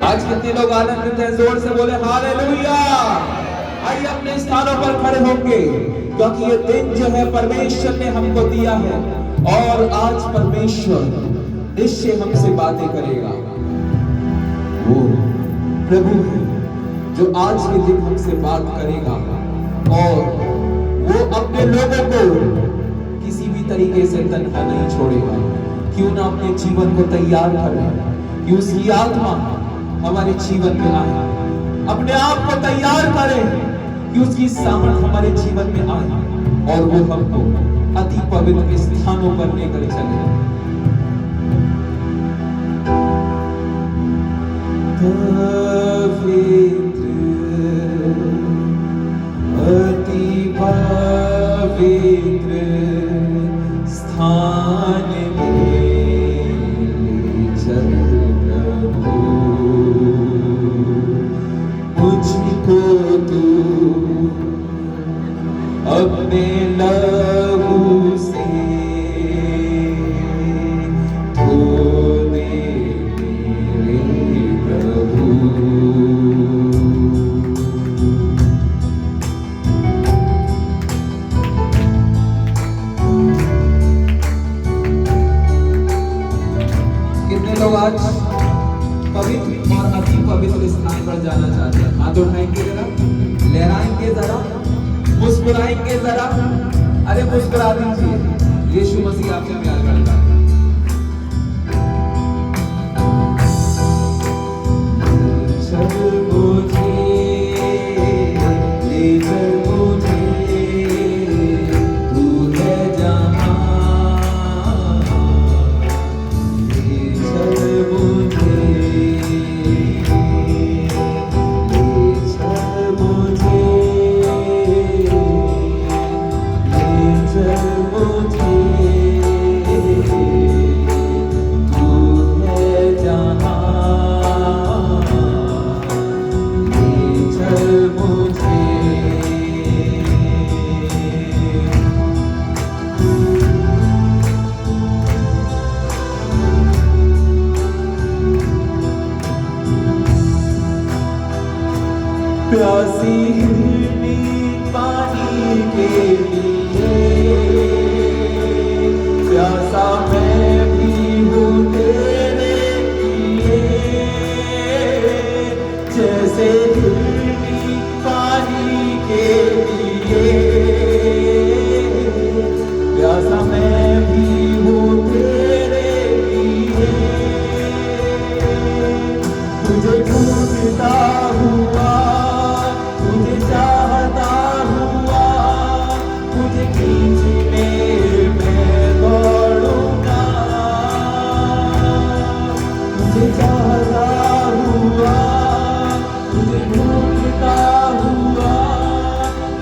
आज कितने लोग आनंदित हैं? जोर से बोले हालेलुया। आइए अपने स्थानों पर खड़े होंगे, क्योंकि ये दिन जो है परमेश्वर ने हमको दिया है और आज परमेश्वर निश्चय हमसे बातें करेगा। वो प्रभु है जो आज के दिन हमसे बात करेगा और वो अपने लोगों को किसी भी तरीके से तन्हा नहीं छोड़ेगा। क्यों ना अपने जीवन को तैयार करें कि उसकी आत्मा हमारे जीवन में आए, अपने आप को तैयार करें कि उसकी सामर्थ हमारे जीवन में आए और वो हमको अति पवित्र स्थानों पर लेकर चले। पवित्र, अति पवित्र स्थान में चल प्रभु, मुझको तू अपने लहू से धो दे मेरे प्रभु। कितने लोग आज पवित्र और अति पवित्र स्थान पर जाना चाहते हैं? हाथ उठाएंगे जरा, लहराएंगे जरा, मुस्कुराएंगे जरा। अरे मुस्कुरा दीजिए, यीशु मसीह आपसे प्यार करता है। चल मुझे, ले चल मुझे, तू है जहां, ले चल मुझे, ले चल मुझे, ले चल मुझे, तू है जहां, ले चल मुझे। प्यासी हिरनी पानी के लिए, प्यासा मैं भी हूँ तेरे लिए। जैसे हिरनी पानी के लिए, प्यासा मैं भी हूँ तेरे लिए। तुझे ढूंढता हुआ, तुझे चाहता हुआ, तुझे खींचने मैं दौड़ूंगा। तुझे चाहता हुआ, तुझे ढूंढता हुआ,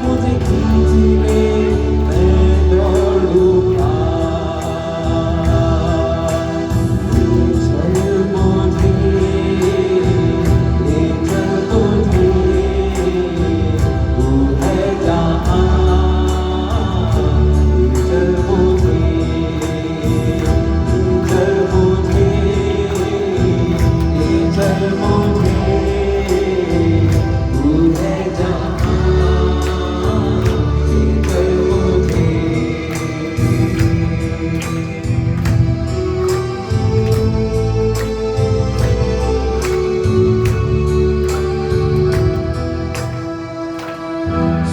मुझे खींचने मैं दौड़ूंगा। ले चल मुझे, ले चल मुझे, तू है जहां, ले चल मुझे, ले चल मुझे, ले चल मुझे, तू है जहां, ले चल मुझे।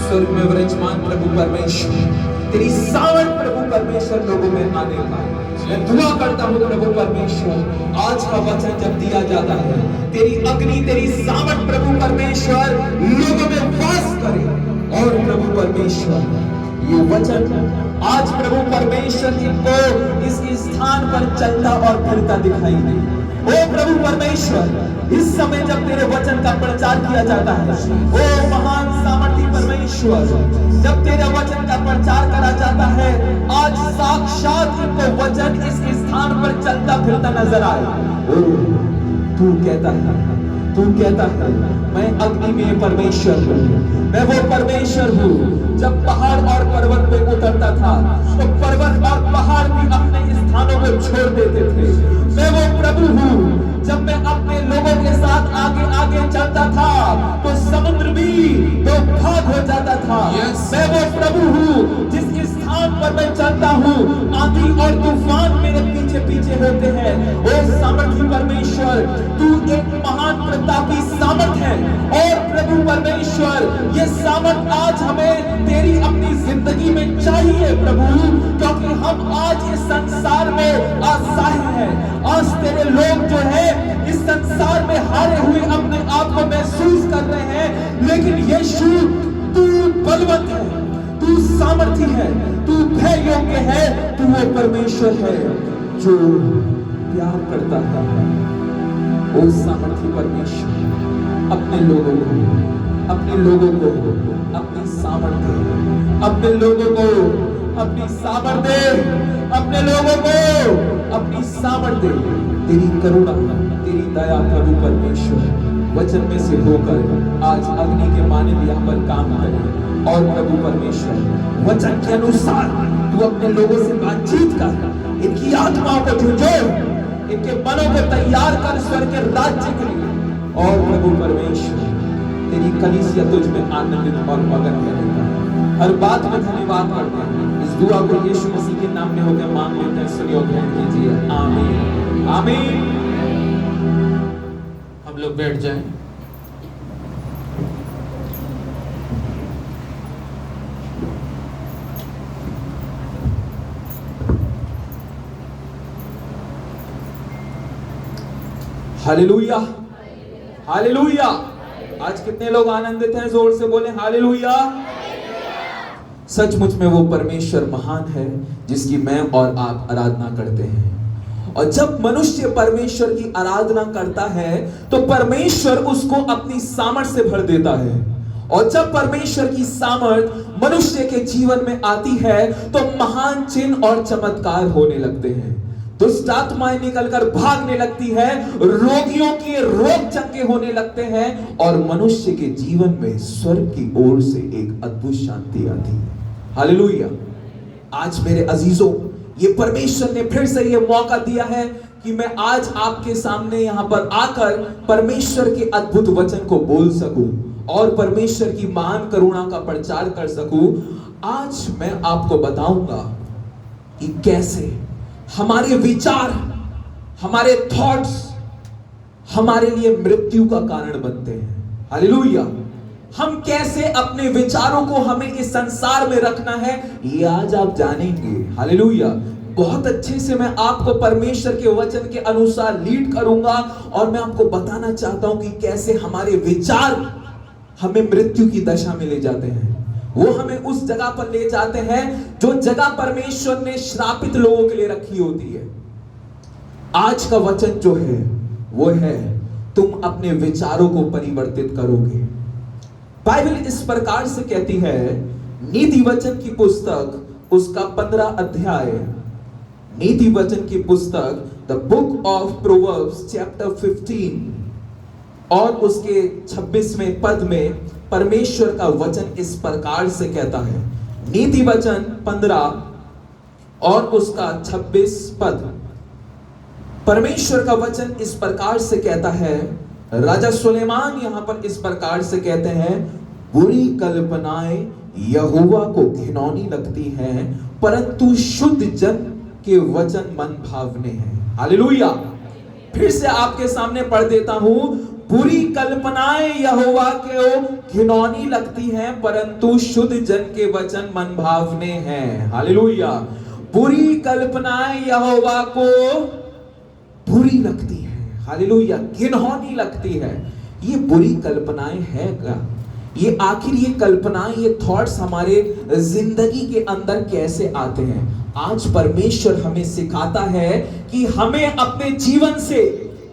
स्वर्ग में विराजमान प्रभु परमेश्वर, तेरी सामर्थ प्रभु परमेश्वर लोगों में आने पाए। मैं दुआ करता हूँ प्रभु परमेश्वर, आज का वचन जब दिया जाता है, तेरी अग्नि, तेरी सामर्थ प्रभु परमेश्वर लोगों में वास करे और प्रभु परमेश्वर ये वचन आज प्रभु परमेश्वर इनको इस स्थान पर चलता और फिरता दिखाई दे। ओ प्रभु परमेश्वर, इस समय जब तेरे वचन का प्रचार किया जाता है, ओ महान सामर्थी परमेश्वर, जब तेरे वचन का प्रचार करा जाता है, आज साक्षात इनको वचन इस स्थान पर चलता फिरता नजर आए। ओ तू कहता है, तू कहता है मैं अग्नि में परमेश्वर हूँ, मैं वो परमेश्वर हूँ। जब पहाड़ और पर्वत पे उतरता था तो पर्वत और पहाड़ भी अपने स्थानों को छोड़ देते थे। मैं वो प्रभु हूँ जब मैं अपने लोगों के साथ आगे आगे चलता था तो समुद्र भी दो भाग हो जाता था। मैं वो प्रभु हूँ जिसके स्थान पर मैं चलता हूँ, आंधी और तूफान मेरे पीछे पीछे होते हैं। ओ सामर्थी परमेश्वर, तू एक महान प्रतापी सामर्थ है। और प्रभु परमेश्वर, ये सामर्थ आज हमें तेरी अपनी जिंदगी में चाहिए प्रभु, क्योंकि हम आज इस संसार में असहाय हैं। आज तेरे लोग जो है इस संसार में हारे हुए अपने आप को महसूस कर रहे हैं, लेकिन यीशु तू बलवंत है, तू सामर्थी है, तू भय योग्य है, तू वो परमेश्वर है जो प्यार करता है। ओ सामर्थी परमेश्वर, अपने लोगों को अपनी सामर्थ्य, अपने लोगों को अपनी सामर्थ्य, अपने लोगों को अपनी सामर्थ्य, तेरी करुणा, तेरी दया प्रभु परमेश्वर वचन में से होकर आज अग्नि के मानव यहाँ पर काम करे। और प्रभु परमेश्वर वचन के अनुसार तू अपने लोगों से बातचीत कर, इनकी आत्माओं को झुझोड़, इनके मनों को तैयार कर स्वर्ग के राज्य के लिए। और प्रभु परमेश्वर, तेरी कलीसिया तुझ में आनंदित और मगन करेगा। हर बात में धन्यवाद करते हैं। इस दुआ को यीशु मसीह के नाम में होकर मांग लेते हैं। सुनियो, ग्रहण कीजिए। आमीन, आमीन। हम लोग बैठ जाएं। Hallelujah, hallelujah. आज कितने लोग आनंदित हैं? जोर से बोले हालेलुया। सचमुच में वो परमेश्वर महान है जिसकी मैं और आप आराधना करते हैं। और जब मनुष्य परमेश्वर की आराधना करता है तो परमेश्वर उसको अपनी सामर्थ से भर देता है। और जब परमेश्वर की सामर्थ मनुष्य के जीवन में आती है तो महान चिन्ह और चमत्कार होने लगते हैं। दुष्ट आत्माएं निकलकर भागने लगती है, रोगियों के रोग चंगे होने लगते हैं और मनुष्य के जीवन में स्वर्ग की ओर से एक अद्भुत शांति आती है। हालेलुया। आज मेरे अजीजों, ये परमेश्वर ने फिर से ये मौका दिया है कि मैं आज आपके सामने यहां पर आकर परमेश्वर के अद्भुत वचन को बोल सकूं और परमेश्वर की महान करुणा का प्रचार कर सकूं। आज मैं आपको बताऊंगा कि कैसे हमारे विचार, हमारे थॉट्स हमारे लिए मृत्यु का कारण बनते हैं। हालेलुया। हम कैसे अपने विचारों को हमें इस संसार में रखना है, ये आज आप जानेंगे। हालेलुया। बहुत अच्छे से मैं आपको परमेश्वर के वचन के अनुसार लीड करूंगा और मैं आपको बताना चाहता हूं कि कैसे हमारे विचार हमें मृत्यु की दशा में ले जाते हैं। वो हमें उस जगह पर ले जाते हैं जो जगह परमेश्वर ने श्रापित लोगों के लिए रखी होती है। आज का वचन जो है वो है, तुम अपने विचारों को परिवर्तित करोगे। बाइबल इस प्रकार से कहती है, नीति वचन की पुस्तक उसका 15 अध्याय, नीति वचन की पुस्तक the book of proverbs chapter 15 और उसके 26वें पद में परमेश्वर का वचन इस प्रकार से कहता है। नीति वचन 15 और उसका 26 पद, परमेश्वर का वचन इस प्रकार से कहता है। राजा सुलेमान यहां पर इस प्रकार से कहते हैं, बुरी कल्पनाएं यहोवा को घिनौनी लगती हैं, परंतु शुद्ध जन के वचन मन भावने हैं। हालेलुया। फिर से आपके सामने पढ़ देता हूं, बुरी कल्पनाएं यहोवा को घिनौनी लगती हैं, परंतु शुद्ध जन के वचन मन भावने हैं। हालेलुया। बुरी कल्पनाएं यहोवा को बुरी लगती है। हालेलुया। घिनौनी लगती है। ये बुरी कल्पनाएं है क्या? ये आखिर ये कल्पनाएं, ये थॉट्स हमारे जिंदगी के अंदर कैसे आते हैं? आज परमेश्वर हमें सिखाता है कि हमें अपने जीवन से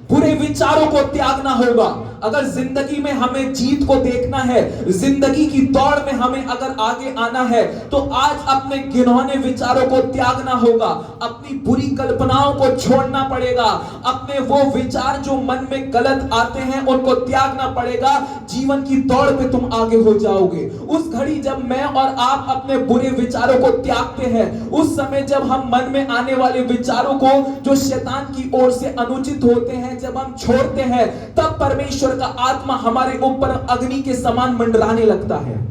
बुरे विचारों को त्यागना होगा। अगर जिंदगी में हमें जीत को देखना है, जिंदगी की दौड़ में हमें अगर आगे आना है, तो आज अपने घिनौने विचारों को त्यागना होगा, अपनी बुरी कल्पनाओं को छोड़ना पड़ेगा, अपने वो विचार जो मन में गलत आते हैं उनको त्यागना पड़ेगा। जीवन की दौड़ पे तुम आगे हो जाओगे। उस घड़ी जब मैं और आप अपने बुरे विचारों को त्यागते हैं, उस समय जब हम मन में आने वाले विचारों को जो शैतान की ओर से अनुचित होते हैं, हैं, जब हम छोड़ते हैं, तब परमेश्वर का आत्मा हमारे ऊपर अग्नि के समान मंडराने लगता है।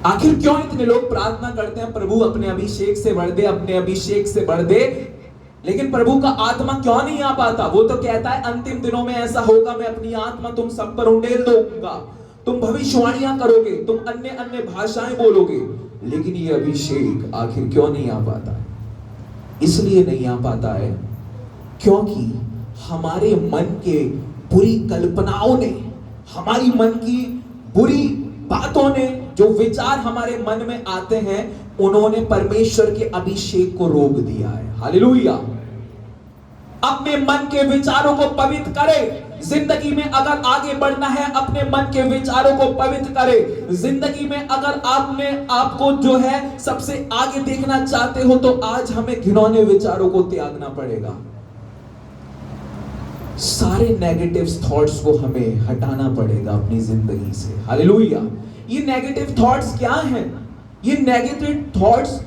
आखिर क्यों इतने लोग प्रार्थना करते हैं, प्रभु अपने अभिषेक से भर दे, अपने अभिषेक से भर दे, लेकिन प्रभु का आत्मा क्यों नहीं आ पाता? वो तो कहता है अंतिम दिनों में ऐसा होगा, मैं अपनी आत्मा तुम सब पर उंडेल दूंगा, तुम भविष्यवाणियां करोगे, तुम अन्य अन्य भाषाएं बोलोगे। लेकिन ये अभिषेक आखिर क्यों नहीं आ पाता है? इसलिए नहीं आ पाता है क्योंकि हमारे मन के बुरी कल्पनाओं ने, हमारी मन की बुरी बातों ने, जो विचार हमारे मन में आते हैं, उन्होंने परमेश्वर के अभिषेक को रोक दिया है। हालेलुया। अपने मन के विचारों को पवित्र करे। जिंदगी में अगर आगे बढ़ना है, अपने मन के विचारों को पवित्र करे। जिंदगी में अगर आपको जो है सबसे आगे देखना चाहते हो, तो आज हमें घिनौने विचारों को त्यागना पड़ेगा। सारे नेगेटिव थॉट्स को हमें हटाना पड़ेगा अपनी जिंदगी से। हालेलुया। ये नेगेटिव थॉट्स क्या हैं? ये नेगेटिव थॉट्स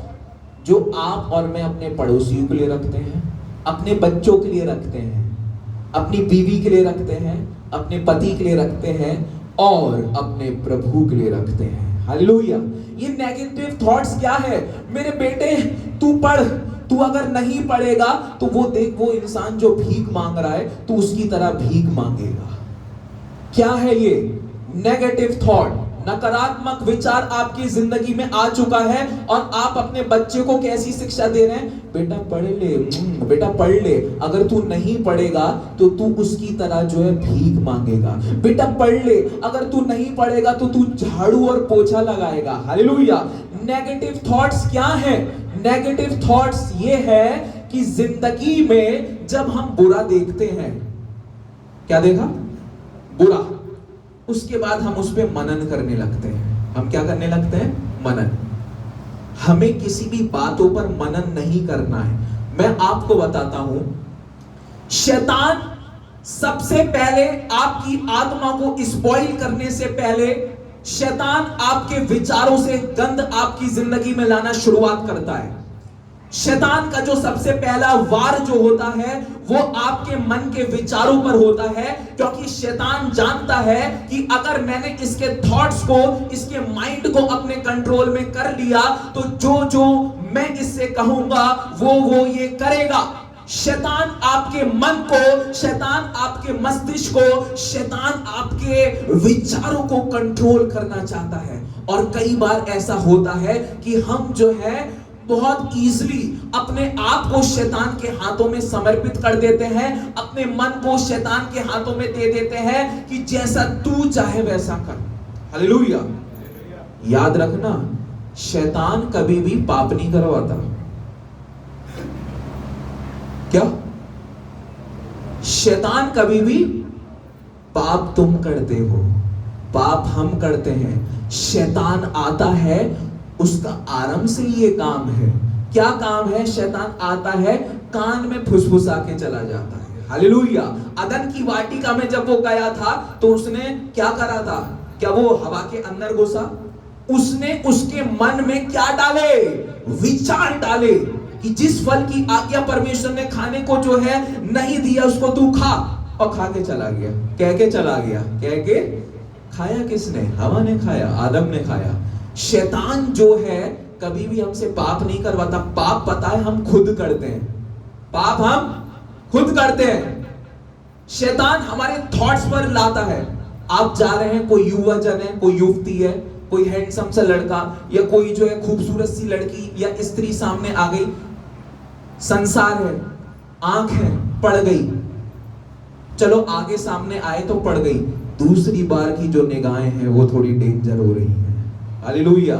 जो आप और मैं अपने पड़ोसियों के लिए रखते हैं, अपने बच्चों के लिए रखते हैं, अपनी बीवी के लिए रखते हैं, अपने पति के लिए रखते हैं और अपने प्रभु के लिए रखते हैं। हालेलुया। ये नेगेटिव थॉट्स क्या है? मेरे बेटे तू पढ़, तू अगर नहीं पढ़ेगा तो वो देख, वो इंसान जो भीख मांग रहा है, तू उसकी तरह भीख मांगेगा। क्या है ये? नेगेटिव थॉट, नकारात्मक विचार आपकी जिंदगी में आ चुका है और आप अपने बच्चे को कैसी शिक्षा दे रहे हैं? बेटा पढ़ ले, बेटा पढ़ ले, अगर तू नहीं पढ़ेगा तो तू उसकी तरह जो है भीख मांगेगा। बेटा पढ़ ले, अगर तू नहीं पढ़ेगा तो तू झाड़ू और पोछा लगाएगा। हालेलुया। नेगेटिव थॉट्स क्या है? नेगेटिव थॉट्स ये है कि जिंदगी में जब हम बुरा देखते हैं, क्या देखा? बुरा, उसके बाद हम उस पे मनन करने लगते हैं। हम क्या करने लगते हैं? मनन। हमें किसी भी बातों पर मनन नहीं करना है। मैं आपको बताता हूं, शैतान सबसे पहले आपकी आत्मा को स्पॉइल करने से पहले, शैतान आपके विचारों से गंध आपकी जिंदगी में लाना शुरुआत करता है। शैतान का जो सबसे पहला वार जो होता है, वो आपके मन के विचारों पर होता है, क्योंकि शैतान जानता है कि अगर मैंने इसके थॉट्स को, इसके माइंड को अपने कंट्रोल में कर लिया, तो जो जो मैं इससे कहूंगा वो ये करेगा। शैतान आपके मन को, शैतान आपके मस्तिष्क को, शैतान आपके विचारों को कंट्रोल करना चाहता है। और कई बार ऐसा होता है कि हम जो है बहुत इजीली अपने आप को शैतान के हाथों में समर्पित कर देते हैं, अपने मन को शैतान के हाथों में दे देते हैं कि जैसा तू चाहे वैसा कर। हालेलुया। याद रखना, शैतान कभी भी पाप नहीं करवाता। क्या? शैतान कभी भी, पाप तुम करते हो, पाप हम करते हैं, शैतान आता है, उसका आरंभ से ये काम है। क्या काम है? शैतान आता है, कान में फुसफुसा के चला जाता है। हालेलुया। अदन की वाटिका में जब वो गया था तो उसने क्या करा था? क्या वो हवा के अंदर घुसा? उसने उसके मन में क्या डाले? विचार डाले कि जिस फल की आज्ञा परमेश्वर ने खाने को जो है नहीं दिया, उसको तू खा, और खा के चला गया। कह के चला गया। कह के खाया किसने? हवा ने खाया, आदम ने खाया। शैतान जो है कभी भी हमसे पाप नहीं करवाता। पाप पता है हम खुद करते हैं, पाप हम खुद करते हैं। शैतान हमारे थॉट्स पर लाता है। आप जा रहे हैं, कोई युवा जन है, कोई युवती है, कोई हैंडसम सा लड़का या कोई जो है खूबसूरत सी लड़की या स्त्री सामने आ गई, संसार है, आंख है, पड़ गई, चलो आगे सामने आए तो पड़ गई। दूसरी बार की जो निगाहें हैं वो थोड़ी डेंजर हो रही हैं। हालेलुया।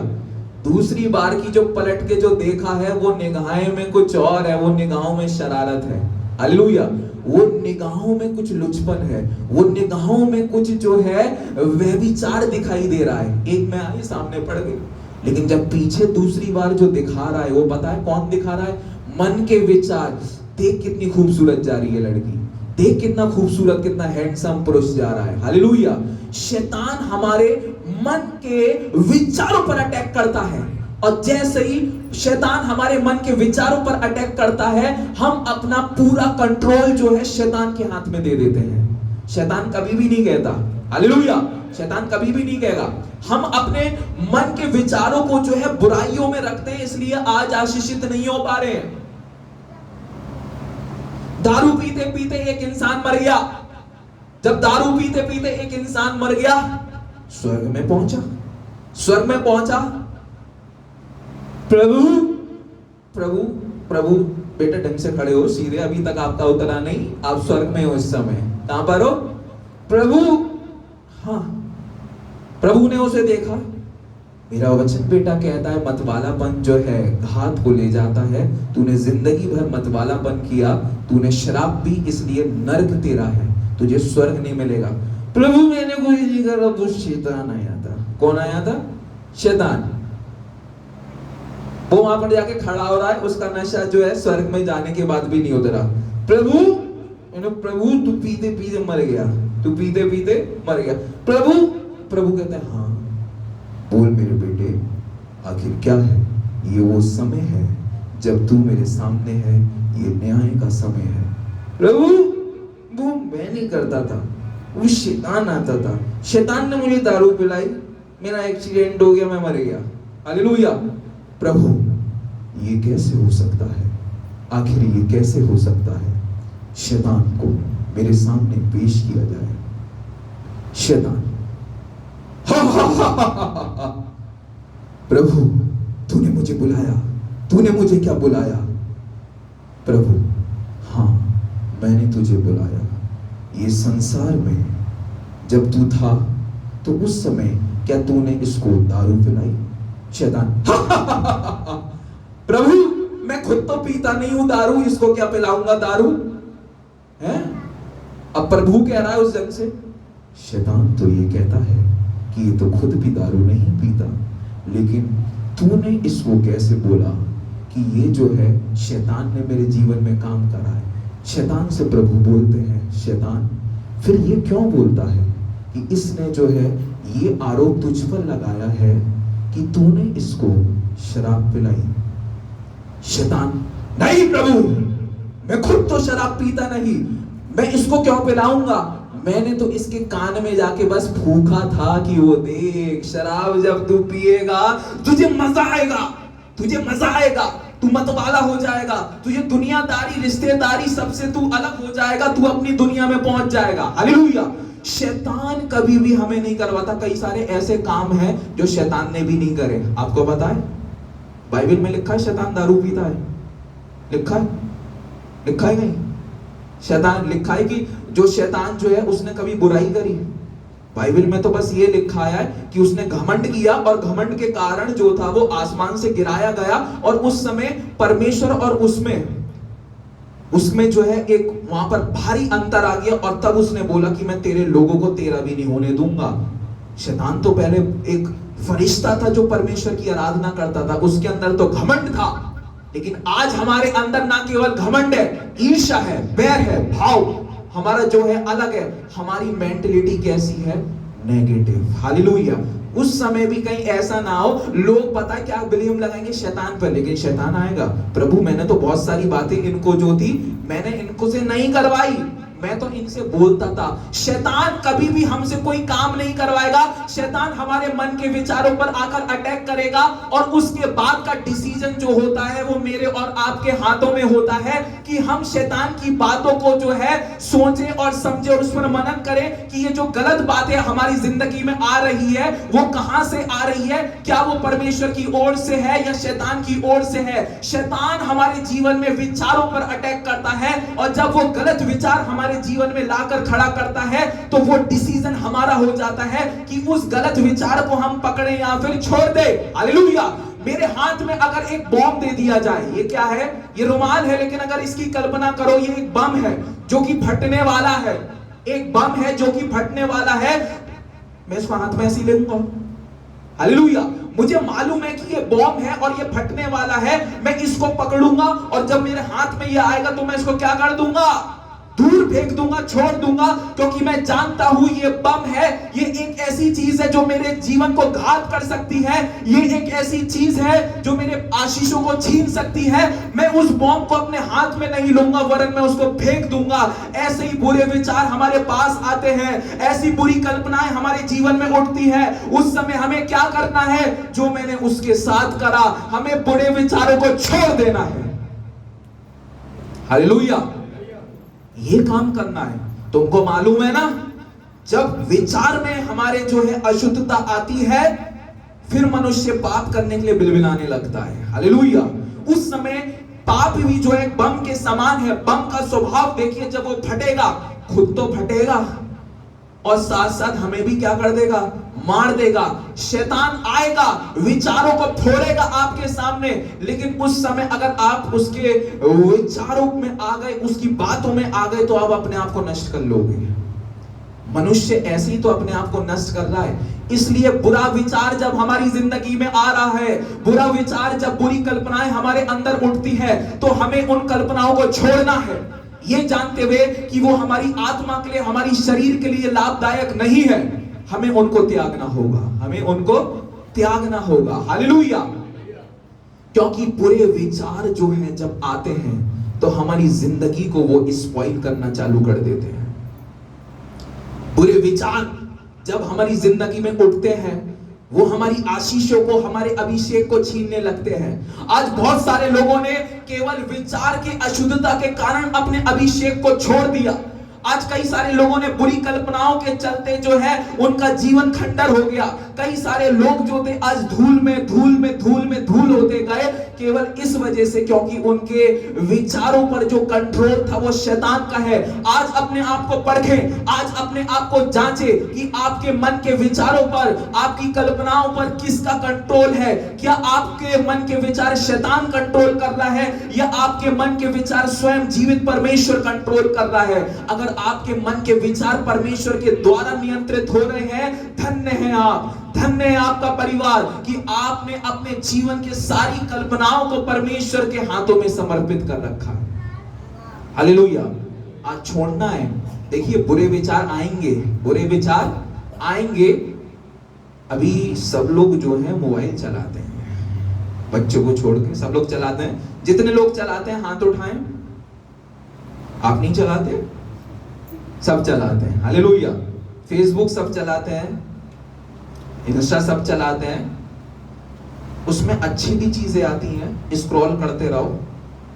दूसरी बार की जो पलट के जो देखा है, वो निगाहें में कुछ और है, वो निगाहों में शरारत है। हालेलुया। वो निगाहों में कुछ लुचपन है, वो निगाहों में कुछ जो है वह विचार दिखाई दे रहा है। एक में आई, सामने पड़ गई, लेकिन जब पीछे दूसरी बार जो दिखा रहा है, वो पता है कौन दिखा रहा है? मन के विचार। देख कितनी खूबसूरत जा रही है लड़की, देख कितना खूबसूरत, कितना हैंडसम पुरुष जा रहा है। हालेलुया। शैतान हमारे मन के विचारों पर अटैक करता है। और जैसे ही शैतान हमारे मन के विचारों पर अटैक करता है, हम अपना पूरा कंट्रोल जो है शैतान के हाथ में दे देते हैं। शैतान कभी भी नहीं कहता, हालेलुया, शैतान कभी भी नहीं कहेगा। हम अपने मन के विचारों को जो है बुराइयों में रखते हैं, इसलिए आज आशीषित नहीं हो पा रहे हैं। दारू पीते पीते एक इंसान मर गया। जब दारू पीते पीते एक इंसान मर गया, स्वर्ग में पहुंचा। स्वर्ग में पहुंचा, प्रभु प्रभु प्रभु, बेटा ढंग से खड़े हो, सीधे, अभी तक आपका उतरा नहीं, आप स्वर्ग में हो इस समय। कहां पर हो? प्रभु। हाँ, प्रभु ने उसे देखा। मेरा वचन बेटा कहता है मतवालापन जो है घात को ले जाता है। तूने जिंदगी भर मतवालापन किया, तूने शराब पी, इसलिए नर्क तेरा है, तुझे स्वर्ग नहीं मिलेगा। प्रभु मैंने कुछ नहीं करा, तो शैतान आया था। कौन आया था? शैतान। वो वहां पर जाके खड़ा हो रहा है, उसका नशा जो है स्वर्ग में जाने के बाद भी नहीं उतरा। प्रभु तू पीते पीते मर गया, तू पीते पीते मर गया। प्रभु कहते हैं हाँ, बोल मेरे बेटे, आखिर क्या है? ये वो समय है जब तू मेरे सामने है, ये न्याय का समय है। प्रभु, वो मैं नहीं करता था, वो शैतान आता था, शैतान ने मुझे दारू पिलाई, मेरा एक्सीडेंट हो गया, मैं मर गया। हालेलुया। प्रभु, ये कैसे हो सकता है? आखिर ये कैसे हो सकता है? शैतान को मेरे सामने पेश किया जाए। शैतान, प्रभु तूने मुझे बुलाया, तूने मुझे क्या बुलाया? प्रभु, हाँ मैंने तुझे बुलाया। ये संसार में जब तू था तो उस समय क्या तूने इसको दारू पिलाई? शैतान, प्रभु मैं खुद तो पीता नहीं हूं दारू, इसको क्या पिलाऊंगा दारू है? अब प्रभु कह रहा है उस जग से। शैतान तो ये कहता है कि ये तो खुद भी दारू नहीं पीता, लेकिन तूने इसको कैसे बोला कि ये जो है शैतान ने मेरे जीवन में काम करा है। शैतान से प्रभु बोलते हैं, शैतान फिर ये क्यों बोलता है कि इसने जो है ये आरोप तुझ पर लगाया है कि तूने इसको शराब पिलाई? शैतान, नहीं प्रभु, मैं खुद तो शराब पीता नहीं, मैं इसको क्यों पिलाऊंगा? मैंने तो इसके कान में जाके बस फूंका था कि वो देख, शराब जब तू पिएगा तुझे मजा आएगा, तुझे मजा आएगा, तू मतवाला हो जाएगा, तुझे दुनियादारी रिश्तेदारी सबसे तू अलग हो जाएगा, तू अपनी दुनिया में पहुंच जाएगा। हालेलुया। शैतान कभी भी हमें नहीं करवाता। कई सारे ऐसे काम हैं जो शैतान ने भी नहीं करे। आपको पता है बाइबल में लिखा है शैतान दारू पीता है? लिखा है? लिखा है नहीं? शैतान लिखा है कि जो शैतान जो है उसने कभी बुराई करी? बाइबल में तो बस ये लिखा है कि उसने घमंड किया और घमंड के कारण जो था वो आसमान से गिराया गया, और उस समय परमेश्वर और उसमें जो है एक वहां पर भारी अंतर आ गया, और तब उसने बोला कि मैं तेरे लोगों को तेरा भी नहीं होने दूंगा। शैतान तो पहले एक फरिश्ता था जो परमेश्वर की आराधना करता था, उसके अंदर तो घमंड था, लेकिन आज हमारे अंदर ना केवल घमंड है, ईर्ष्या है, बैर है, भाव हमारा जो है अलग है। हमारी मेंटलिटी कैसी है? नेगेटिव। हालेलुया। उस समय भी कहीं ऐसा ना हो लोग पता है क्या ब्लेम लगाएंगे शैतान पर, लेकिन शैतान आएगा, प्रभु मैंने तो बहुत सारी बातें इनको जो थी मैंने इनको से नहीं करवाई, मैं तो इनसे बोलता था। शैतान कभी भी हमसे कोई काम नहीं करवाएगा। शैतान हमारे मन के विचारों पर आकर अटैक करेगा, और उसके बाद का डिसीजन जो होता है वो मेरे और आपके हाथों में होता है कि हम शैतान की बातों को जो है सोचें और समझें और उस पर मनन करें कि ये जो गलत बातें हमारी जिंदगी में आ रही है वो कहां से आ रही है, क्या वो परमेश्वर की ओर से है या शैतान की ओर से है। शैतान हमारे जीवन में विचारों पर अटैक करता है, और जब वो गलत विचार हमारे जीवन में लाकर खड़ा करता है तो वो डिसीजन हमारा हो जाता है कि उस गलत विचार को हम पकड़े या फिर छोड़ दे। हालेलुया। मेरे हाथ में अगर एक बॉम्ब दे दिया जाए, ये क्या है? ये रुमाल है, लेकिन अगर इसकी कल्पना करो ये एक बम है जो कि फटने वाला है, एक बम है जो कि फटने वाला है, मैं इसको हाथ में ऐसे ले लूंगा। हालेलुया। मुझे मालूम है कि ये बॉम्ब है और ये फटने वाला है, मैं इसको पकड़ूंगा और जब मेरे हाथ में ये आएगा तो मैं इसको क्या कर दूंगा? दूर फेंक दूंगा, छोड़ दूंगा, क्योंकि मैं जानता हूं ये बम है, ये एक ऐसी चीज है जो मेरे जीवन को घात कर सकती है, ये एक ऐसी चीज है जो मेरे आशीषों को छीन सकती है। मैं उस बम को अपने हाथ में नहीं लूंगा, वरन मैं उसको फेंक दूंगा। ऐसे ही बुरे विचार हमारे पास आते हैं, ऐसी बुरी कल्पनाएं हमारे जीवन में उठती है। उस समय हमें क्या करना है? जो मैंने उसके साथ करा, हमें बुरे विचारों को छोड़ देना है। हालेलुया, ये काम करना है। तुमको मालूम है ना, जब विचार में हमारे जो है अशुद्धता आती है, फिर मनुष्य पाप करने के लिए बिलबिलाने लगता है। हालेलुया, उस समय पाप भी जो है बम के समान है। बम का स्वभाव देखिए, जब वो फटेगा, खुद तो फटेगा और साथ साथ हमें भी क्या कर देगा? मार देगा। शैतान आएगा, विचारों को फोड़ेगा आपके सामने, लेकिन उस समय अगर आप उसके विचारों में आ गए, उसकी बातों में आ गए, तो आप अपने आप को नष्ट कर लोगे। मनुष्य ऐसे ही तो अपने आप को नष्ट कर रहा है। इसलिए बुरा विचार जब हमारी जिंदगी में आ रहा है, बुरा विचार जब बुरी कल्पनाएं हमारे अंदर उठती है, तो हमें उन कल्पनाओं को छोड़ना है, ये जानते हुए कि वो हमारी आत्मा के लिए, हमारी शरीर के लिए लाभदायक नहीं है। हमें उनको त्यागना होगा, हमें उनको त्यागना होगा। हालेलुया, क्योंकि बुरे विचार जो हैं जब आते हैं, तो हमारी जिंदगी को वो स्पॉइल करना चालू कर देते हैं। बुरे विचार जब हमारी जिंदगी में उठते हैं, वो हमारी आशीषों को, हमारे अभिषेक को छीनने लगते हैं। आज बहुत सारे लोगों ने केवल विचार की अशुद्धता के कारण अपने अभिषेक को छोड़ दिया। आज कई सारे लोगों ने बुरी कल्पनाओं के चलते जो है उनका जीवन खंडर हो गया। कई सारे लोग जो थे आज धूल में धूल होते गए, केवल इस वजह से क्योंकि उनके विचारों पर जो कंट्रोल था वो शैतान का है। आज अपने आप को परखें, आज अपने आप को जांचें कि आपके मन के विचारों पर, आपकी कल्पनाओं पर किसका कंट्रोल है। क्या आपके मन के विचार शैतान कंट्रोल कर रहा है, या आपके मन के विचार स्वयं जीवित परमेश्वर कंट्रोल कर रहा है? अगर आपके मन के विचार परमेश्वर के द्वारा नियंत्रित हो रहे हैं, धन्य हैं आप, धन्य है आपका परिवार कि आपने अपने जीवन की सारी कल्पनाओं को परमेश्वर के हाथों में समर्पित कर रखा है। हालेलुया, आज छोड़ना है। देखिए, बुरे विचार आएंगे, बुरे विचार आएंगे। अभी सब लोग जो है मोबाइल चलाते हैं, बच्चों को छोड़ के सब लोग चलाते हैं। जितने लोग चलाते हैं हाथ उठाएं। आप नहीं चलाते? सब चलाते हैं। हालेलुया, फेसबुक सब चलाते हैं, इंस्टा सब चलाते हैं। उसमें अच्छी भी चीजें आती हैं, स्क्रॉल करते रहो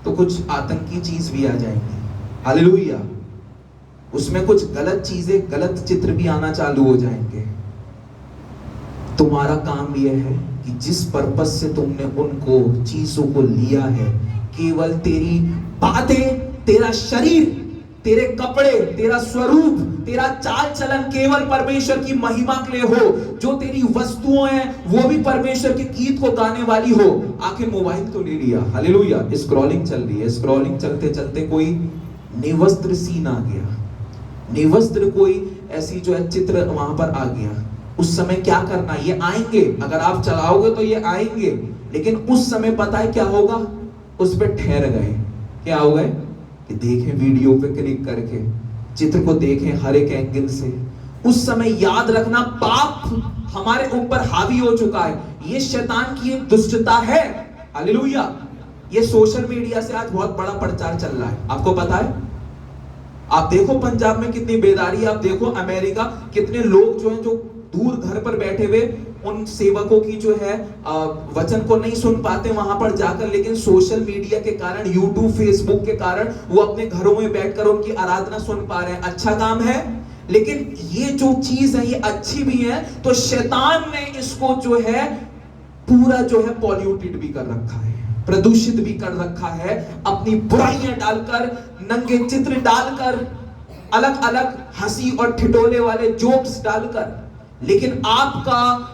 तो कुछ आतंकी चीज भी आ जाएंगी। हालेलुया, उसमें कुछ गलत चीजें, गलत चित्र भी आना चालू हो जाएंगे। तुम्हारा काम यह है कि जिस पर्पस से तुमने उनको चीजों को लिया है, केवल तेरी बातें, तेरा शरीर, तेरे कपड़े, तेरा स्वरूप, तेरा चाल चलन केवल परमेश्वर की महिमा के लिए हो। जो तेरी वस्तुएं हैं वो भी परमेश्वर के गीत को गाने वाली हो। आखिर मोबाइल तो ले लिया, हालेलुया, स्क्रॉलिंग चल रही है, स्क्रॉलिंग चलते चलते कोई निवस्त्र सीन आ गया, निवस्त्र कोई ऐसी जो है चित्र वहां पर आ गया। उस समय क्या करना? ये आएंगे, अगर आप चलाओगे तो ये आएंगे, लेकिन उस समय पता है क्या होगा? उस पर ठहर गए। क्या हो गए? कि देखें, वीडियो पे क्लिक करके चित्र को देखें हर एक एंगल से। उस समय याद रखना, पाप हमारे ऊपर हावी हो चुका है। ये शैतान की एक दुष्टता है। हालेलुया, ये सोशल मीडिया से आज बहुत बड़ा प्रचार चल रहा है, आपको पता है? आप देखो पंजाब में कितनी बेदारी है, आप देखो अमेरिका, कितने लोग जो हैं जो दूर घर पर बैठे हुए उन सेवकों की जो है वचन को नहीं सुन पाते वहां पर जाकर, लेकिन सोशल मीडिया के कारण, यूट्यूब, फेसबुक के कारण वो अपने घरों में बैठकर उनकी आराधना सुन पा रहे हैं। अच्छा काम है, लेकिन ये जो चीज है ये अच्छी भी है, तो शैतान ने इसको जो है पूरा जो है पॉल्यूटेड भी कर रखा है, प्रदूषित भी कर रखा है। अपनी बुराइयां डालकर, नंगे चित्र डालकर, अलग अलग हंसी और ठिठोले वाले जोक्स डालकर। लेकिन आपका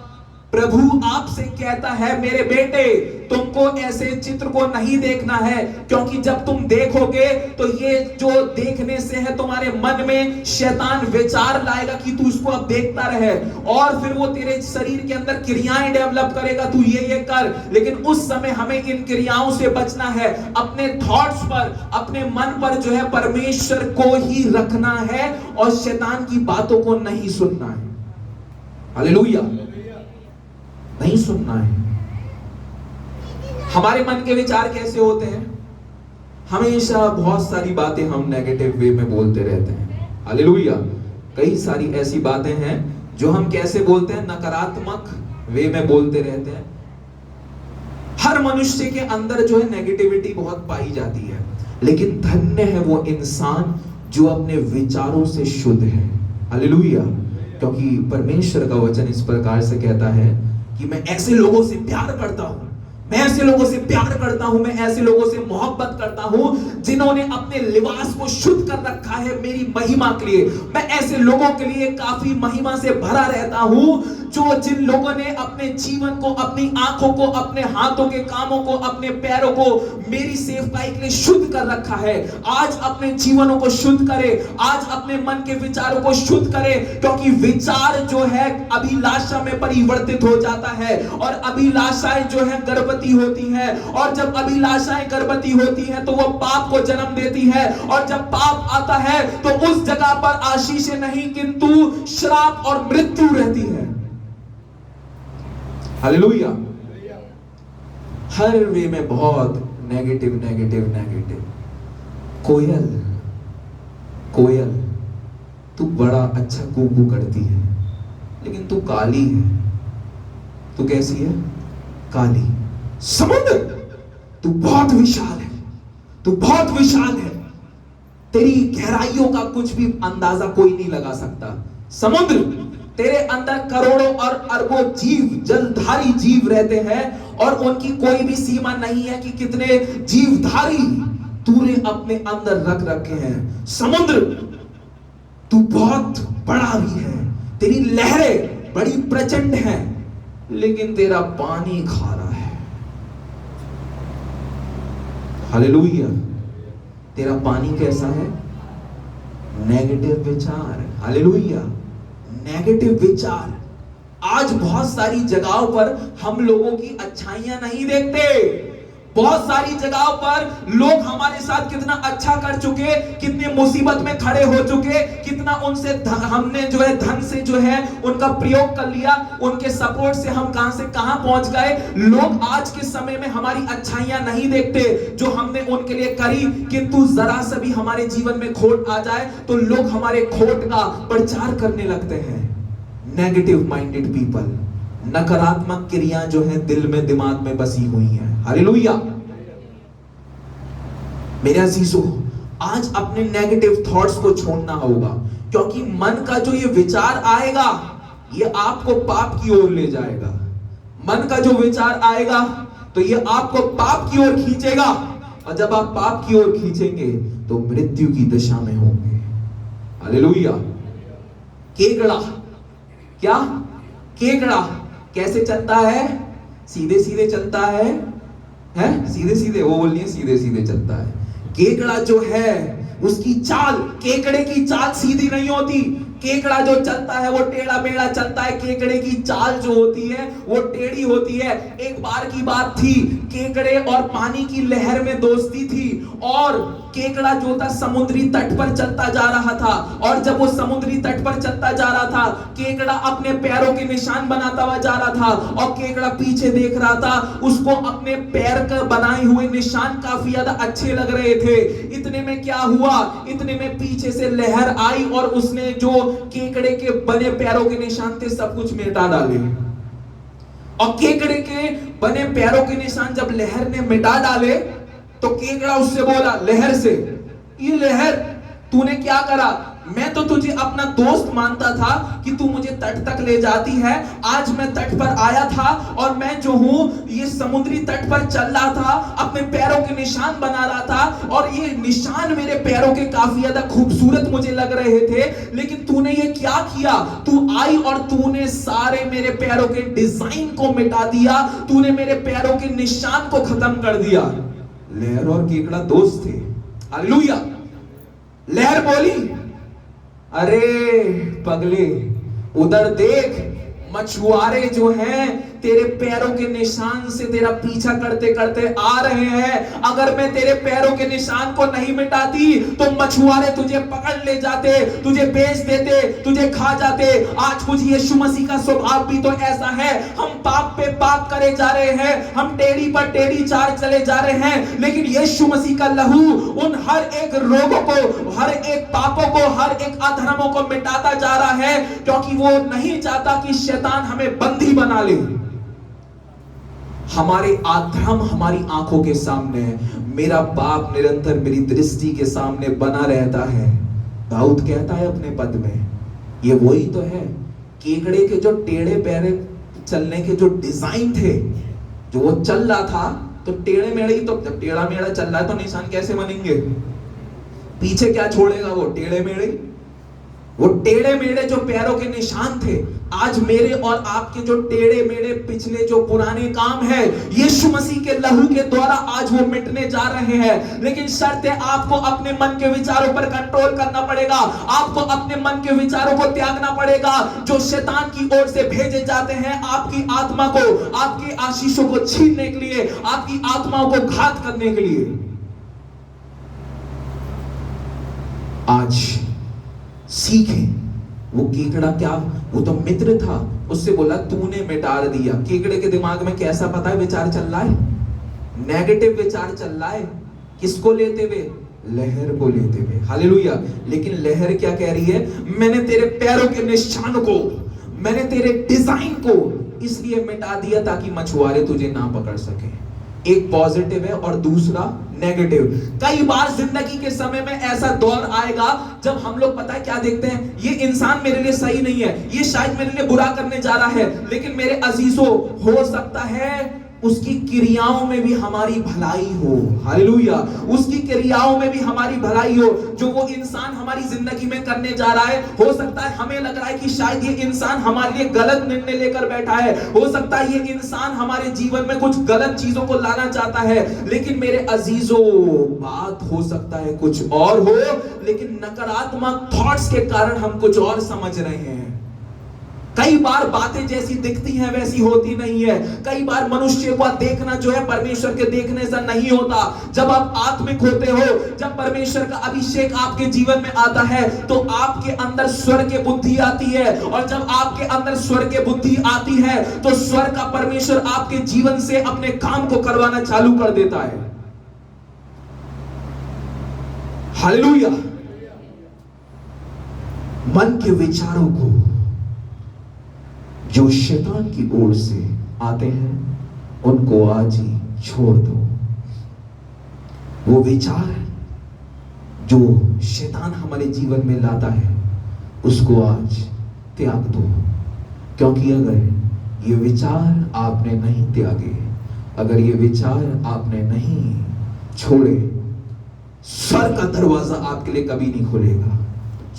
प्रभु आपसे कहता है मेरे बेटे, तुमको ऐसे चित्र को नहीं देखना है, क्योंकि जब तुम देखोगे तो ये जो देखने से है तुम्हारे मन में शैतान विचार लाएगा कि तू इसको अब देखता रहे, और फिर वो तेरे शरीर के अंदर क्रियाएं डेवलप करेगा, तू ये कर। लेकिन उस समय हमें इन क्रियाओं से बचना है, अपने थॉट्स पर, अपने मन पर जो है परमेश्वर को ही रखना है और शैतान की बातों को नहीं सुनना है। हालेलुया, नहीं सुनना है। हमारे मन के विचार कैसे होते हैं? हमेशा बहुत सारी बातें हम नेगेटिव वे में बोलते रहते हैं। हालेलुया, कई सारी ऐसी बातें हैं जो हम कैसे बोलते हैं, नकारात्मक वे में बोलते रहते हैं। हर मनुष्य के अंदर जो है नेगेटिविटी बहुत पाई जाती है, लेकिन धन्य है वो इंसान जो अपने विचारों से शुद्ध है। हालेलुया, क्योंकि परमेश्वर का वचन इस प्रकार से कहता है कि मैं ऐसे लोगों से प्यार करता हूं, मैं ऐसे लोगों से प्यार करता हूं, मैं ऐसे लोगों से मोहब्बत करता हूं जिन्होंने अपने लिबास को शुद्ध कर रखा है मेरी महिमा के लिए। मैं ऐसे लोगों के लिए काफी महिमा से भरा रहता हूं, जो जिन लोगों ने अपने जीवन को, अपनी आंखों को, अपने हाथों के कामों को, अपने पैरों को मेरी सेवकाई के लिए शुद्ध कर रखा है। आज अपने जीवनों को शुद्ध करे, आज अपने मन के विचारों को शुद्ध करे, क्योंकि विचार जो है अभिलाषा में परिवर्तित हो जाता है, और अभिलाषाएं जो है गर्भवती होती है, और जब अभिलाषाएं गर्भवती होती हैं तो वो पाप को जन्म देती है, और जब पाप आता है तो उस जगह पर आशीष नहीं किंतु श्राप और मृत्यु रहती है। हालेलुया, हर वे में बहुत नेगेटिव नेगेटिव नेगेटिव। कोयल, कोयल तू बड़ा अच्छा कूकू करती है, लेकिन तू काली है। तू कैसी है? काली। समुद्र, तू बहुत विशाल है, तू बहुत विशाल है, तेरी गहराइयों का कुछ भी अंदाजा कोई नहीं लगा सकता। समुद्र, तेरे अंदर करोड़ों और अरबों जीव, जलधारी जीव रहते हैं, और उनकी कोई भी सीमा नहीं है कि कितने जीवधारी तूने अपने अंदर रख रखे हैं। समुद्र, तू बहुत बड़ा भी है, तेरी लहरें बड़ी प्रचंड हैं, लेकिन तेरा पानी खारा है। हालेलुया, तेरा पानी कैसा है? नेगेटिव विचार। हालेलुया, नेगेटिव विचार। आज बहुत सारी जगहों पर हम लोगों की अच्छाइयां नहीं देखते। बहुत सारी जगहों पर लोग हमारे साथ कितना अच्छा कर चुके, कितने मुसीबत में खड़े हो चुके, कितना उनसे हमने जो है धन से जो है उनका प्रयोग कर लिया, उनके सपोर्ट से हम कहां से कहां पहुंच गए। लोग आज के समय में हमारी अच्छाइयां नहीं देखते जो हमने उनके लिए करी, किंतु जरा सा भी हमारे जीवन में खोट आ जाए तो लोग हमारे खोट का प्रचार करने लगते हैं। नेगेटिव माइंडेड पीपल, नकारात्मक क्रियाएं जो है दिल में, दिमाग में बसी हुई हैं। हालेलुया, मेरे अजीजों, आज अपने नेगेटिव थॉट्स को छोड़ना होगा, क्योंकि मन का जो ये विचार आएगा ये आपको पाप की ओर ले जाएगा। मन का जो विचार आएगा तो ये आपको पाप की ओर खींचेगा, और जब आप पाप की ओर खींचेंगे तो मृत्यु की दिशा में होंगे। हालेलुया। केकड़ा, क्या केकड़ा कैसे चलता है? सीधे सीधे चलता है, सीधे सीधे, वो बोलिए सीधे सीधे चलता है। केकड़ा जो है उसकी चाल, केकड़े की चाल सीधी नहीं होती। केकड़ा जो चलता है वो टेढ़ा मेढ़ा चलता है, केकड़े की चाल जो होती है वो टेढ़ी होती है। एक बार की बात थी, केकड़े और पानी की लहर में दोस्ती थी, और केकड़ा जो था समुद्री तट पर चलता जा रहा था, और जब वो समुद्री तट पर चलता जा रहा था, केकड़ा अपने पैरों के निशान बनाता हुआ जा रहा था, और केकड़ा पीछे देख रहा था। उसको अपने पैर का बनाए हुए निशान काफी ज्यादा अच्छे लग रहे थे। इतने में क्या हुआ, इतने में पीछे से लहर आई और उसने जो केकड़े के बने पैरों के निशान थे सब कुछ मिटा डाले। और केकड़े के बने पैरों के निशान जब लहर ने मिटा डाले तो केकड़ा उससे बोला, लहर से, ये लहर तूने क्या करा? मैं तो तुझे अपना दोस्त मानता था कि तू मुझे तट तक ले जाती है। आज मैं तट पर आया था और मैं जो हूं ये समुद्री तट पर चल रहा था, अपने पैरों के निशान बना रहा था और ये निशान मेरे पैरों के काफी ज्यादा खूबसूरत मुझे लग रहे थे। लेकिन तूने ये क्या किया? तू आई और तूने सारे मेरे पैरों के डिजाइन को मिटा दिया, तूने मेरे पैरों के निशान को खत्म कर दिया। लहर और केकड़ा दोस्त थे। हालेलुया। लहर बोली, अरे पगले उधर देख, मछुआरे जो हैं तेरे पैरों के निशान से तेरा पीछा करते करते आ रहे हैं। अगर मैं तेरे पैरों के निशान को नहीं मिटाती तो मछुआरे तुझे पकड़ ले जाते, तुझे बेच देते, तुझे खा जाते। आज कुछ यीशु मसीह का स्वभाव भी तो ऐसा है। हम पाप पे पाप करे जा रहे हैं, हम टेढ़ी पर टेढ़ी चाल चले जा रहे हैं, लेकिन यीशु मसीह का लहू उन हर एक रोगों को, हर एक पापों को, हर एक अधर्मों को मिटाता जा रहा है, क्योंकि वो नहीं चाहता कि शैतान हमें बंदी बना ले। हमारे अधर्म हमारी आंखों के सामने है, मेरा पाप निरंतर मेरी दृष्टि के सामने बना रहता है। दाऊद कहता है अपने पद में, ये वही तो है केकड़े के जो टेढ़े पैरे चलने के जो डिजाइन थे, जो वो चल रहा था तो टेढ़े मेढ़े ही, तो जब टेढ़ा मेढ़ा चल रहा है तो निशान कैसे बनेंगे? पीछे क्या छोड़ेगा वो? टेढ़े मेढ़े। वो टेढ़े मेढ़े जो पैरों के निशान थे, आज मेरे और आपके जो टेढ़े मेढ़े पिछले जो पुराने काम है, यीशु मसीह के लहू के द्वारा आज वो मिटने जा रहे हैं। लेकिन शर्त है, आपको अपने मन के विचारों पर कंट्रोल करना पड़ेगा, आपको अपने मन के विचारों को त्यागना पड़ेगा जो शैतान की ओर से भेजे जाते हैं आपकी आत्मा को, आपकी आशीषों को छीनने के लिए, आपकी आत्माओं को घात करने के लिए। आज सीखें, वो केकड़ा क्या, वो तो मित्र था, उससे बोला तूने मिटा दिया। केकड़े के दिमाग में कैसा पता है विचार चल रहा है? नेगेटिव विचार चल रहा है। किसको लेते हुए? लहर को लेते हुए। हालेलुया। लेकिन लहर क्या कह रही है? मैंने तेरे पैरों के निशान को, मैंने तेरे डिजाइन को इसलिए मिटा दिया ताकि मछुआरे तुझे ना पकड़ सके। एक पॉजिटिव है और दूसरा नेगेटिव। कई बार जिंदगी के समय में ऐसा दौर आएगा जब हम लोग पता है क्या देखते हैं, ये इंसान मेरे लिए सही नहीं है, ये शायद मेरे लिए बुरा करने जा रहा है, लेकिन मेरे अजीजों हो सकता है उसकी क्रियाओं में भी हमारी भलाई हो। हालेलुया। उसकी क्रियाओं में भी हमारी भलाई हो। जो वो इंसान हमारी जिंदगी में करने जा रहा है, हो सकता है हमें लग रहा है कि शायद ये इंसान हमारे लिए गलत निर्णय लेकर बैठा है, हो सकता है ये इंसान हमारे जीवन में कुछ गलत चीजों को लाना चाहता है, लेकिन मेरे अजीजों बात हो सकता है कुछ और हो, लेकिन नकारात्मक थॉट्स के कारण हम कुछ और समझ रहे हैं। कई बार बातें जैसी दिखती हैं वैसी होती नहीं है। कई बार मनुष्य को देखना जो है परमेश्वर के देखने से नहीं होता। जब आप आत्मिक होते हो, जब परमेश्वर का अभिषेक आपके जीवन में आता है तो आपके अंदर स्वर्ग की बुद्धि आती है, और जब आपके अंदर स्वर्ग की बुद्धि आती है तो स्वर्ग का परमेश्वर आपके जीवन से अपने काम को करवाना चालू कर देता है। हालेलुया। मन के विचारों को जो शैतान की ओर से आते हैं उनको आज ही छोड़ दो। वो विचार जो शैतान हमारे जीवन में लाता है उसको आज त्याग दो, क्योंकि अगर ये विचार आपने नहीं त्यागे, अगर ये विचार आपने नहीं छोड़े, स्वर्ग का दरवाजा आपके लिए कभी नहीं खुलेगा।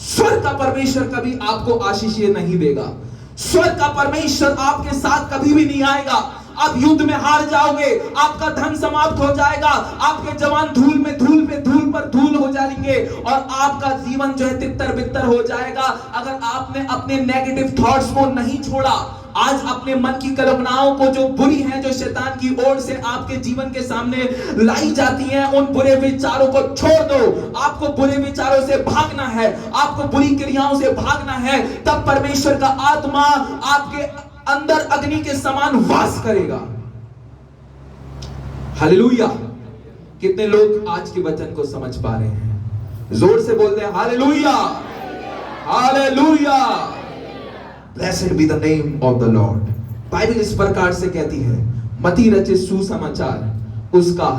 स्वर्ग का परमेश्वर कभी आपको आशीष नहीं देगा। स्वर्ग का परमेश्वर आपके साथ कभी भी नहीं आएगा। आप युद्ध में हार जाओगे, आपका धन समाप्त हो जाएगा, आपके जवान धूल में धूल पे धूल पर धूल हो जाएंगे और आपका जीवन जो है तितर बितर हो जाएगा। अगर आपने अपने नेगेटिव थॉट्स को नहीं छोड़ा, आज अपने मन की कल्पनाओं को जो बुरी हैं, जो शैतान की ओर से आपके जीवन के सामने लाई जाती हैं, उन बुरे विचारों को छोड़ दो। आपको बुरे विचारों से भागना है, आपको बुरी क्रियाओं से भागना है, तब परमेश्वर का आत्मा आपके अंदर अग्नि के समान वास करेगा। हालेलुया। कितने लोग आज के वचन को समझ पा रहे हैं? जोर से बोलते हैं hallelujah, hallelujah. Blessed be the name of the Lord। Bible इस प्रकार से कहती है, मत्ती रचित सुसमाचार उसका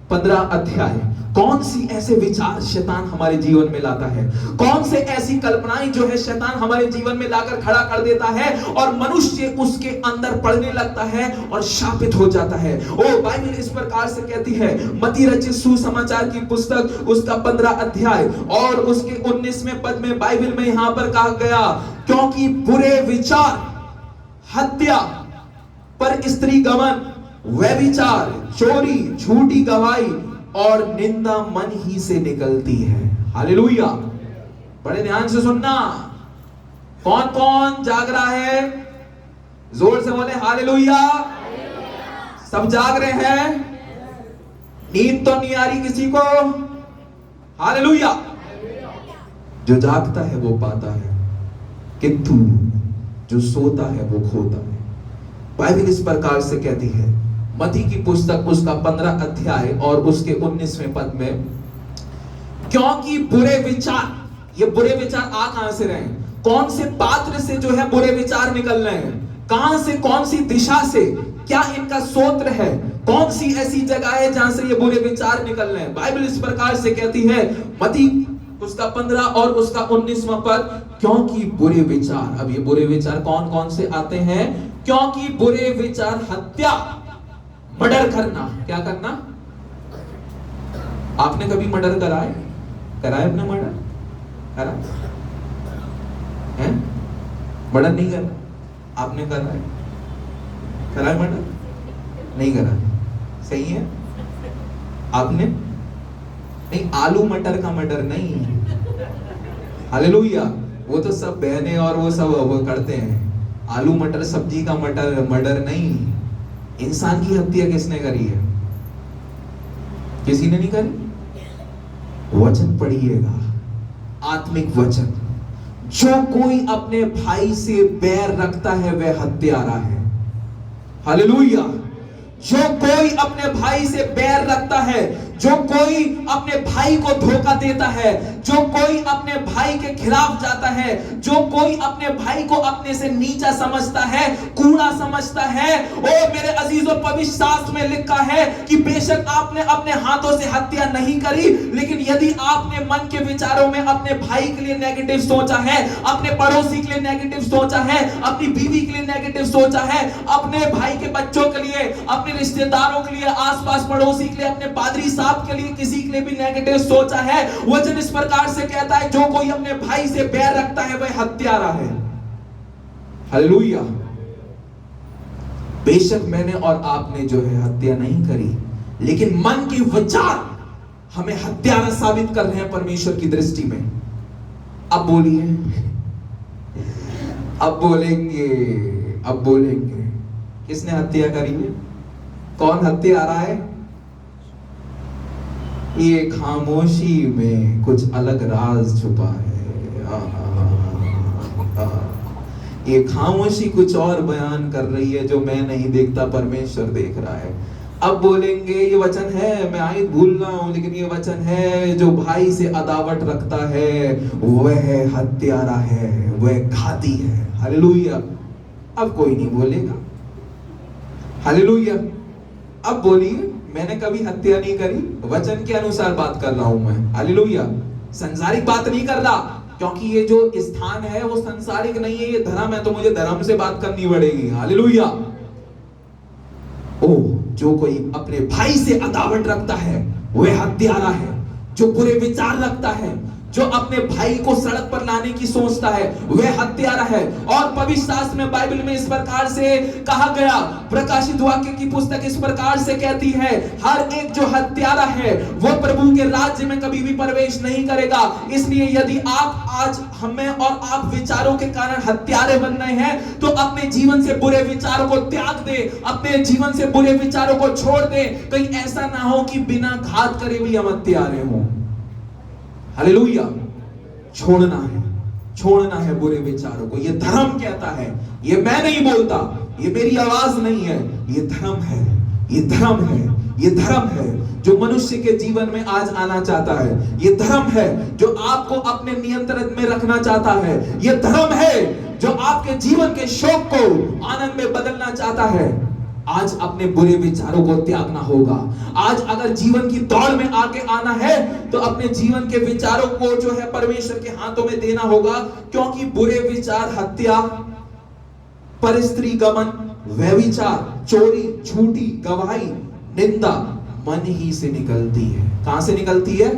15 अध्याय कौन सी ऐसे विचार शैतान हमारे जीवन में लाता है, कौन से ऐसी कल्पनाएं जो है शैतान हमारे जीवन में लाकर खड़ा कर देता है और मनुष्य उसके अंदर पड़ने लगता है और शापित हो जाता है। ओ बाइबल इस प्रकार से कहती है, मत्ती रचित सुसमाचार की पुस्तक उसका 15 अध्याय और उसके 19वें पद में बाइबल में यहां पर कहा गया, क्योंकि बुरे विचार, हत्या, पर स्त्री गमन, व्यभिचार, चोरी, झूठी गवाही और निंदा मन ही से निकलती है। हालेलुया। बड़े ध्यान से सुनना। कौन कौन जाग रहा है? जोर से बोले हालेलुया। सब जाग रहे हैं? नींद तो नहीं आ रही किसी को? हालेलुया। जो जागता है वो पाता है, किंतु जो सोता है वो खोता है। बाइबल इस प्रकार से कहती है, मत्ती की पुस्तक उसका 15 अध्याय और उसके 19वें पद में, क्योंकि बुरे विचार, ये बुरे विचार आ कहां से रहे हैं? कौन से पात्र से जो है बुरे विचार निकल रहे हैं? कहां से, कौन सी दिशा से, क्या इनका स्रोत है? कौन सी ऐसी जगह है जहां से ये बुरे विचार निकल रहे हैं? बाइबल इस प्रकार से कहती है, मत्ती उसका 15 और उसका 19वां पद, क्योंकि बुरे विचार। अब ये बुरे विचार कौन कौन से आते हैं? क्योंकि बुरे विचार, हत्या, मर्डर करना। क्या करना? आपने कभी मर्डर कराए? कराए अपने मर्डर? करा है? मर्डर नहीं करा? आपने करा है? कराए मर्डर? नहीं करा। सही है। आपने नहीं, आलू मटर का मर्डर नहीं। हालेलुया। वो तो सब बहने और वो सब वो करते हैं। आलू मटर सब्जी का मर्डर नहीं। इंसान की हत्या किसने करी है? किसी ने नहीं करी। वचन पढ़िएगा, आत्मिक वचन। जो कोई अपने भाई से बैर रखता है वह हत्यारा है। हालेलुया। जो कोई अपने भाई से बैर रखता है, जो कोई अपने भाई को धोखा देता है, जो कोई अपने भाई के खिलाफ जाता है, जो कोई अपने भाई को अपने से नीचा समझता है, कूड़ा समझता है, ओ मेरे अजीजों, पवित्र शास्त्र में लिखा है कि बेशक आपने अपने हाथों से हत्या नहीं करी, लेकिन यदि आपने मन के विचारों में अपने भाई के लिए नेगेटिव सोचा है, अपने पड़ोसी के लिए नेगेटिव सोचा है, अपनी बीवी के लिए नेगेटिव सोचा है, अपने भाई के बच्चों के लिए, अपने रिश्तेदारों के लिए, आसपास पड़ोसी के लिए, अपने पादरी साहब के लिए, किसी के लिए भी नेगेटिव सोचा है, वचन इस प्रकार से कहता है, जो कोई अपने भाई से बैर रखता है वह हत्यारा है। हालेलुया। बेशक मैंने और आपने जो है हत्या नहीं करी, लेकिन मन के विचार हमें हत्यारा साबित कर रहे हैं परमेश्वर की दृष्टि में। अब बोलिए, अब बोलेंगे, अब बोलेंगे, किसने हत्या करी है? कौन हत्या आ रहा है? ये खामोशी में कुछ अलग राज छुपा है। ये खामोशी कुछ और बयान कर रही है, जो मैं नहीं देखता परमेश्वर देख रहा है। अब बोलेंगे, ये वचन है, मैं आयत भूल रहा हूं, लेकिन ये वचन है, जो भाई से अदावत रखता है वह हत्यारा है, वह घाती है। हालेलुया। अब कोई नहीं बोलेगा। हालेलुया। अब बोलिए, मैंने कभी हत्या नहीं करी, वचन के अनुसार बात कर रहा हूं मैं। हालेलुया। सांसारिक बात नहीं कर रहा, क्योंकि ये जो स्थान है वो सांसारिक नहीं है, ये धर्म है, तो मुझे धर्म से बात करनी पड़ेगी। हालेलुया। ओ, जो कोई अपने भाई से अदावत रखता है वह हत्यारा है। जो बुरे विचार रखता है, जो अपने भाई को सड़क पर लाने की सोचता है, वह हत्यारा है। और पवित्र शास्त्र में, बाइबल में इस प्रकार से कहा गया, प्रकाशित वाक्य की पुस्तक इस प्रकार से कहती है, हर एक जो हत्यारा है वो प्रभु के राज्य में कभी भी प्रवेश नहीं करेगा। इसलिए यदि आप आज, हमें और आप विचारों के कारण हत्यारे बन रहे हैं, तो अपने जीवन से बुरे विचारों को त्याग दे, अपने जीवन से बुरे विचारों को छोड़ दे। कहीं ऐसा ना हो कि बिना घात करे भी हम हत्यारे हों। हालेलुया। छोड़ना है, छोड़ना है बुरे विचारों को। ये धर्म कहता है, ये मैं नहीं बोलता, ये मेरी आवाज नहीं है, ये धर्म है, ये धर्म है, ये धर्म है जो मनुष्य के जीवन में आज आना चाहता है। ये धर्म है जो आपको अपने नियंत्रण में रखना चाहता है। ये धर्म है जो आपके जीवन के शौक को आनंद में बदलना चाहता है। आज अपने बुरे विचारों को त्यागना होगा। आज अगर जीवन की दौड़ में आगे आना है तो अपने जीवन के विचारों को जो है परमेश्वर के हाथों में देना होगा, क्योंकि बुरे विचार हत्या, परस्त्री गमन, व्यभिचार, चोरी, झूठी गवाही, निंदा मन ही से निकलती है। कहां से निकलती है?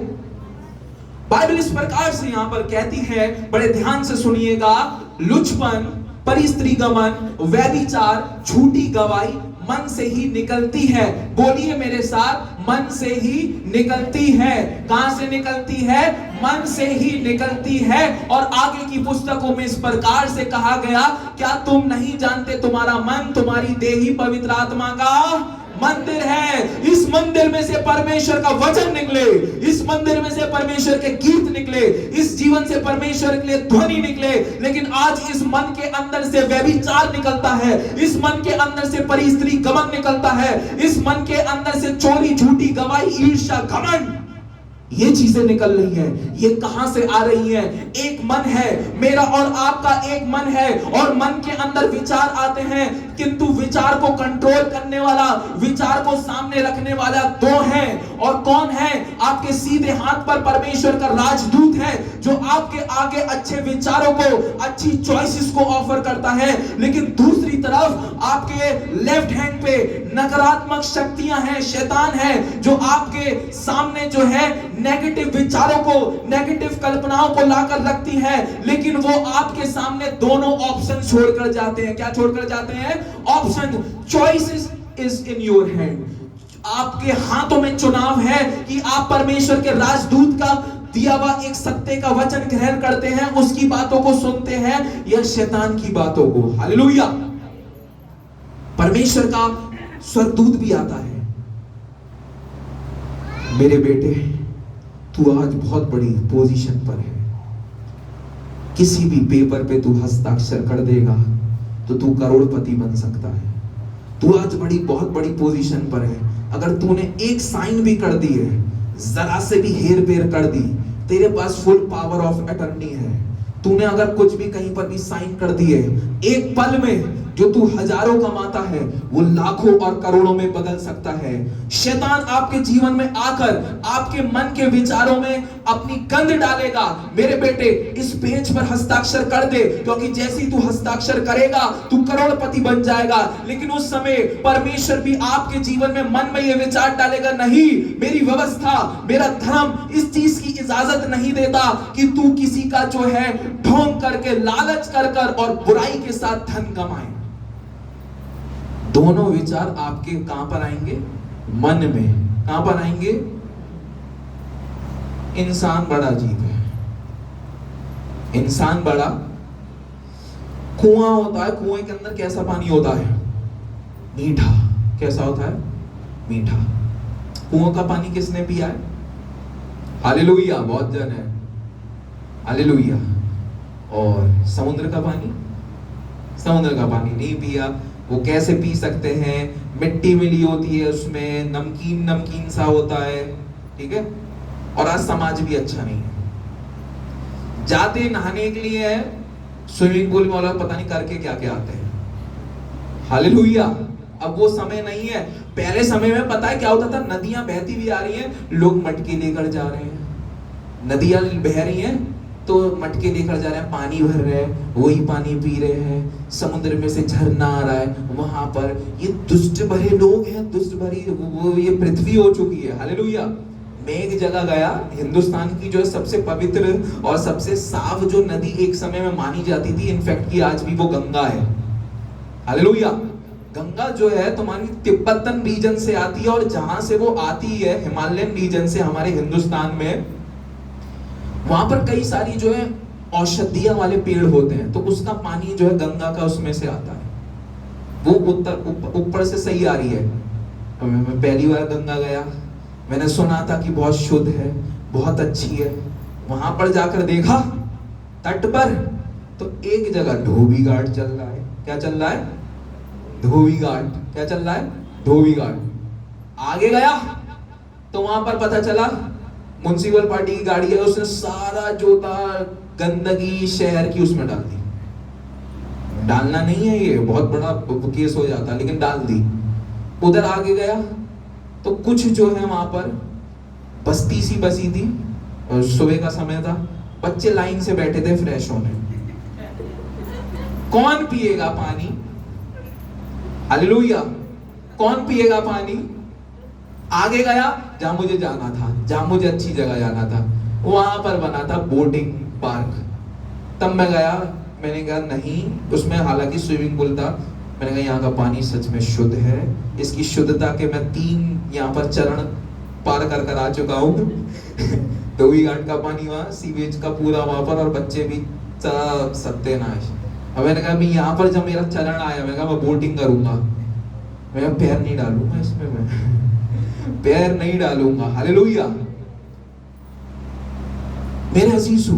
बाइबल इस प्रकार से यहां पर कहती है, बड़े ध्यान से सुनिएगा, लुचपन, परिस्त्री गमन, व्यभिचार, झूठी गवाही मन से ही निकलती है। बोलिए मेरे साथ, मन से ही निकलती है। कहां से निकलती है? मन से ही निकलती है। और आगे की पुस्तकों में इस प्रकार से कहा गया, क्या तुम नहीं जानते तुम्हारा मन तुम्हारी देही पवित्र आत्मा का मंदिर है। इस मंदिर में से परमेश्वर का वचन निकले, इस मंदिर में से परमेश्वर के गीत निकले, इस जीवन से परमेश्वर के लिए ध्वनि निकले। लेकिन आज इस मन के अंदर से व्यभिचार निकलता है, इस मन के अंदर से परिस्त्री गमन निकलता है, इस मन के अंदर से चोरी, झूठी गवाही, ईर्ष्या, घमंड, ये चीजें निकल रही हैं। ये कहां से आ रही हैं? एक मन है, मेरा और आपका एक मन है, और मन के अंदर विचार आते हैं, किंतु विचार को कंट्रोल करने वाला, विचार को सामने रखने वाला दो हैं। और कौन है? आपके सीधे हाथ पर परमेश्वर का राजदूत है, जो आपके आगे अच्छे विचारों को, अच्छी चॉइसेस को ऑफर करता है। लेकिन दूसरी तरफ आपके लेफ्ट हैंड पे नकारात्मक शक्तियां हैं, शैतान है, जो आपके सामने जो है नेगेटिव विचारों को, नेगेटिव कल्पनाओं को लाकर रखती है। लेकिन वो आपके सामने दोनों ऑप्शन छोड़कर जाते हैं। क्या छोड़कर जाते हैं? Option. Choice is in your hand. आपके हाथों में चुनाव है कि आप परमेश्वर के राजदूत का दिया हुआ एक सत्य का वचन ग्रहण करते हैं, उसकी बातों को सुनते हैं, या शैतान की बातों को। हालेलुया। परमेश्वर का स्वर्गदूत भी आता है, मेरे बेटे तू आज बहुत बड़ी पोजीशन पर है, किसी भी पेपर पे तू हस्ताक्षर कर देगा तो तू करोड़पति बन सकता है। तू आज बहुत बड़ी पोजीशन पर है। अगर तूने एक साइन भी कर दी है, जरा से भी हेर फेर कर दी, तेरे पास फुल पावर ऑफ अटर्नी है। तूने अगर कुछ भी कहीं पर भी साइन कर दिए, एक पल में जो तू हजारों कमाता है वो लाखों और करोड़ों में बदल सकता है। शैतान आपके जीवन में आकर आपके मन के विचारों में अपनी गंध डालेगा। मेरे बेटे इस पेज पर हस्ताक्षर कर दे, क्योंकि जैसे ही तू हस्ताक्षर करेगा तू करोड़पति बन जाएगा। लेकिन उस समय परमेश्वर भी आपके जीवन में मन में ये विचार डालेगा, नहीं, मेरी व्यवस्था, मेरा धर्म इस चीज की इजाजत नहीं देता कि तू किसी का जो है ढोंग करके, लालच कर और बुराई के साथ धन कमाए। दोनों विचार आपके कहां पर आएंगे? मन में। कहां पर आएंगे? इंसान बड़ा अजीब है। इंसान बड़ा कुआं होता है, कुएं के अंदर कैसा पानी होता है? मीठा। कैसा होता है? मीठा। कुआं का पानी किसने पिया है? हालेलुया, बहुत जन है। हालेलुया। और समुद्र का पानी? समुद्र का पानी नहीं पिया। वो कैसे पी सकते हैं? मिट्टी मिली होती है उसमें, नमकीन नमकीन सा होता है, ठीक है। और आज समाज भी अच्छा नहीं है। जाते नहाने के लिए है स्विमिंग पूल में, पता नहीं करके क्या क्या आते हैं। हालेलुया। अब वो समय नहीं है। पहले समय में पता है क्या होता था? नदियां बहती भी आ रही हैं, लोग मटके लेकर जा रहे हैं। नदियां बह रही हैं तो मटके लेकर जा रहे हैं, पानी भर रहे हैं, वही पानी पी रहे हैं। समुद्र में से झरना आ रहा है, वहां पर ये दुष्ट भरे लोग हैं, दुष्ट भरी वो ये पृथ्वी हो चुकी है। हालेलुया। मैं एक जगह गया, हिंदुस्तान की जो है सबसे पवित्र और सबसे साफ जो नदी एक समय में मानी जाती थी, इनफैक्ट की आज भी वो गंगा है। हालेलुया। गंगा जो है तुम्हारी तिब्बतन रीजन से आती है, और जहां से वो आती है हिमालयन रीजन से हमारे हिंदुस्तान में, वहां पर कई सारी जो है औषधियां वाले पेड़ होते हैं, तो उसका पानी जो है गंगा का उसमें से आता है। वो ऊपर से सही आ रही है। मैं पहली बार गंगा गया, मैंने सुना था कि बहुत शुद्ध है, बहुत अच्छी है। वहां पर जाकर देखा तट पर तो एक जगह धोबी घाट चल रहा है। क्या चल रहा है? धोबी घाट। क्या चल रहा है? धोबी घाट। आगे गया तो वहां पर पता चला म्युनिसिपल पार्टी की गाड़ी है, उसने सारा जो था गंदगी शहर की उसमें डाल दी। डालना नहीं है, ये बहुत बड़ा केस हो जाता, लेकिन डाल दी। उधर आगे गया तो कुछ जो है वहां पर बस्ती सी बसी थी, और सुबह का समय था, बच्चे लाइन से बैठे थे फ्रेश होने। कौन पिएगा पानी? हालेलुया। कौन पिएगा पानी? आगे गया जहां मुझे जाना था, जहां मुझे अच्छी जगह जाना था, वहां पर बना था बोटिंग पार्क। तब मैं गया, मैंने कहा नहीं, उसमें हालांकि स्विमिंग पूल था, मैंने कहा यहाँ का पानी सच में शुद्ध है, इसकी शुद्धता के मैं 3 यहाँ पर चरण पार कर कर आ चुका हूँ। धोबी घाट का पानी वहाँ, सीवेज का पूरा वहां पर, और बच्चे भी सब सत्यानाश। अब मैंने कहा मैं यहाँ पर जब मेरा चरण आया, मैंने कहा मैं बोटिंग करूंगा, मैं पैर नहीं डालूंगा इसमें, मैं पैर नहीं डालूंगा। हालेलुया। मेरे अजीजों,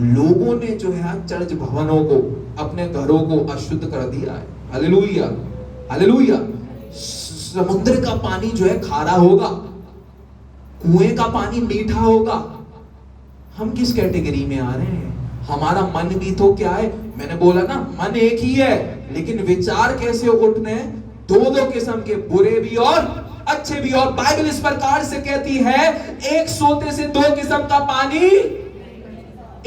लोगों ने जो है चर्च भवनों को, अपने घरों को अशुद्ध कर दिया है। Hallelujah, hallelujah. समुद्र का पानी जो है खारा होगा, कुएं का पानी मीठा होगा। हम किस कैटेगरी में आ रहे हैं? हमारा मन भी तो क्या है, मैंने बोला ना, मन एक ही है, लेकिन विचार कैसे उठने, दो किस्म के, बुरे भी और अच्छे भी। और बाइबल इस प्रकार से कहती है, एक सोते से 2 किस्म का पानी,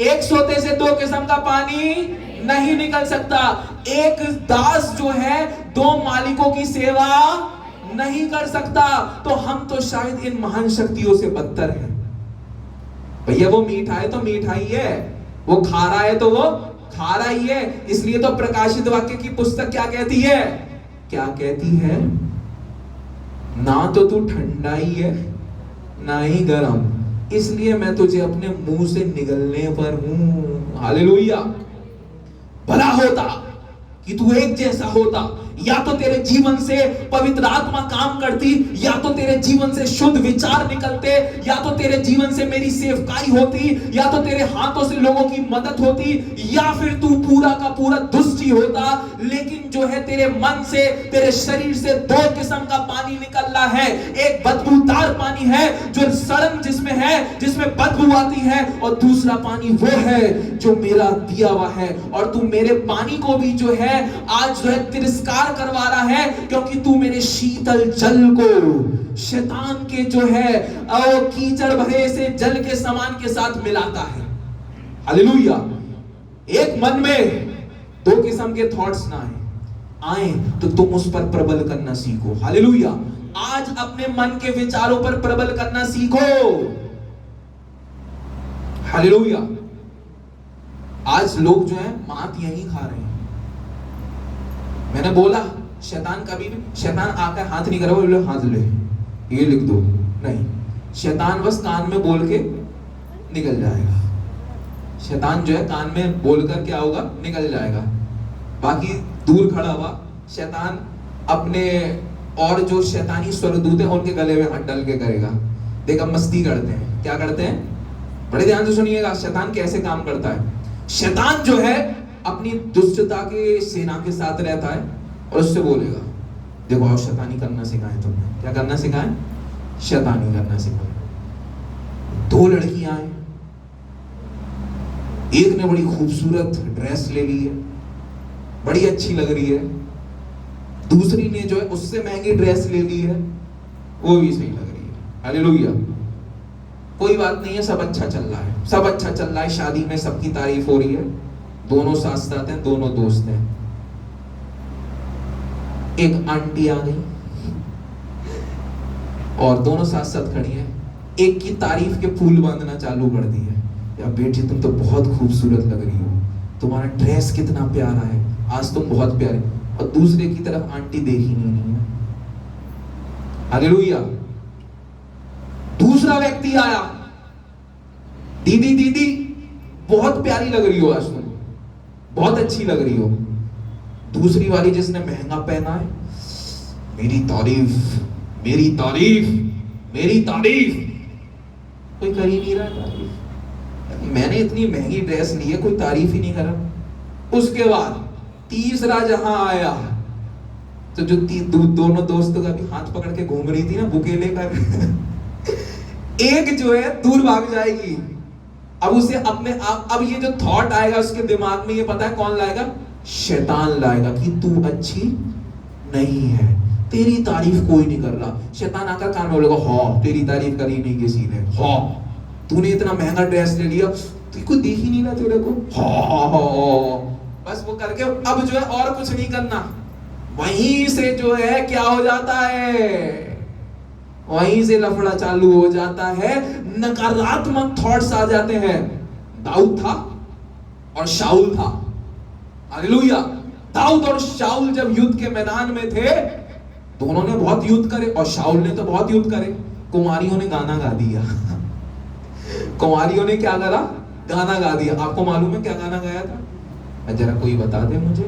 एक सोते से 2 किस्म का पानी नहीं निकल सकता। एक दास जो है 2 मालिकों की सेवा नहीं कर सकता। तो हम तो शायद इन महान शक्तियों से बदतर हैं। भैया वो मीठा है तो मीठा ही है, वो खारा है तो वो खारा ही है। इसलिए तो प्रकाशित वाक्य की पुस्तक क्या कहती है? क्या कहती है? ना तो तू ठंडा ही है ना ही गर्म, इसलिए मैं तुझे अपने मुंह से निगलने पर हूं। हालेलुया। भला होता कि तू एक जैसा होता, या तो तेरे जीवन से पवित्र आत्मा काम करती, या तो तेरे जीवन से शुद्ध विचार निकलते, या तो तेरे जीवन से मेरी सेवकाई होती, या तो तेरे हाथों से लोगों की मदद होती, या फिर तू पूरा का पूरा दुष्ट ही होता। लेकिन जो है तेरे मन से, तेरे शरीर से 2 किस्म का पानी निकल रहा है। एक बदबूदार पानी है जो सड़न जिसमें है, जिसमें बदबू आती है, और दूसरा पानी वो है जो मेरा दिया हुआ है। और तू मेरे पानी को भी जो है आज जो है तिरस्कार करवा रहा है, क्योंकि तू मेरे शीतल जल को शैतान के जो है कीचड़ भरे से जल के समान के साथ मिलाता है। हालेलुया। एक मन में 2 किस्म के थॉट्स ना आए तो तुम उस पर प्रबल करना सीखो। हालेलुया। आज अपने मन के विचारों पर प्रबल करना सीखो। हालेलुया। आज लोग जो है मात यही खा रहे हैं। मैंने बोला शैतान कभी भी, शैतान आकर हाथ नहीं करा, बोले हाथ ले ये लिख दो, नहीं। शैतान बस कान में बोल के निकल जाएगा। शैतान जो है कान में बोलकर क्या होगा, निकल जाएगा। बाकी दूर खड़ा हुआ शैतान अपने और जो शैतानी स्वर्गदूत है उनके गले में हाथ डाल के करेगा। देखा मस्ती करते हैं, क्या करते हैं, बड़े ध्यान से सुनिएगा शैतान कैसे काम करता है। शैतान जो है अपनी दुष्टता के सेना के साथ रहता है और उससे बोलेगा, देखो आओ शैतानी करना सिखाएं तुमने। क्या करना सिखाएं? शैतानी करना सिखाएं। 2 लड़कियां हैं, एक ने बड़ी खूबसूरत ड्रेस ले ली है, बड़ी अच्छी लग रही है। दूसरी ने जो है उससे महंगी ड्रेस ले ली है, वो भी सही लग रही है। हालेलुया। कोई बात नहीं है, सब अच्छा चल रहा है, सब अच्छा चल रहा है। शादी में सबकी तारीफ हो रही है, दोनों साथ साथ हैं, दोनों दोस्त हैं। एक आंटी आ गई और दोनों साथ साथ खड़ी हैं। एक की तारीफ के फूल बांधना चालू कर दी है, या बेटी तुम तो बहुत खूबसूरत लग रही हो, तुम्हारा ड्रेस कितना प्यारा है, आज तुम बहुत प्यारे। और दूसरे की तरफ आंटी देख ही नहीं है। हालेलुया। दूसरा व्यक्ति आया, दीदी दीदी बहुत प्यारी लग रही हो आज तुम, बहुत अच्छी लग रही हो। दूसरी वाली जिसने महंगा पहना है, मेरी तारीफ मेरी तारीफ मेरी तारीफ, कोई कर ही नहीं रहा तारीफ। मैंने इतनी महंगी ड्रेस ली है, कोई तारीफ ही नहीं कर रहा। उसके बाद तीसरा जहां आया तो जो दोनों दोस्तों का भी हाथ पकड़ के घूम रही थी ना बुके लेकर, एक जो है दूर भाग जाएगी। अब उसे अपने आप, अब ये जो थॉट आएगा उसके दिमाग में, ये पता है कौन लाएगा? शैतान लाएगा कि तू अच्छी नहीं है। तेरी तारीफ कोई नहीं कर रहा। शैतान आकर कान में बोलेगा, हाँ तेरी तारीफ करी नहीं किसी ने, हाँ तूने इतना महंगा ड्रेस ले लिया, तुझको देख ही नहीं रहा तेरे को, हाँ। बस वो करके अब जो है और कुछ नहीं करना, वहीं से जो है क्या हो जाता है, वहीं से लफड़ा चालू हो जाता है, नकारात्मक थॉट्स आ जाते हैं। दाऊद था और शाऊल था, हालेलुया। दाऊद और शाऊल जब युद्ध के मैदान में थे, दोनों ने बहुत युद्ध करे और शाऊल ने तो बहुत युद्ध करे। कुमारियों ने गाना गा दिया कुमारियों ने क्या करा, गाना गा दिया। आपको मालूम है क्या गाना गाया था? जरा कोई बता दे मुझे।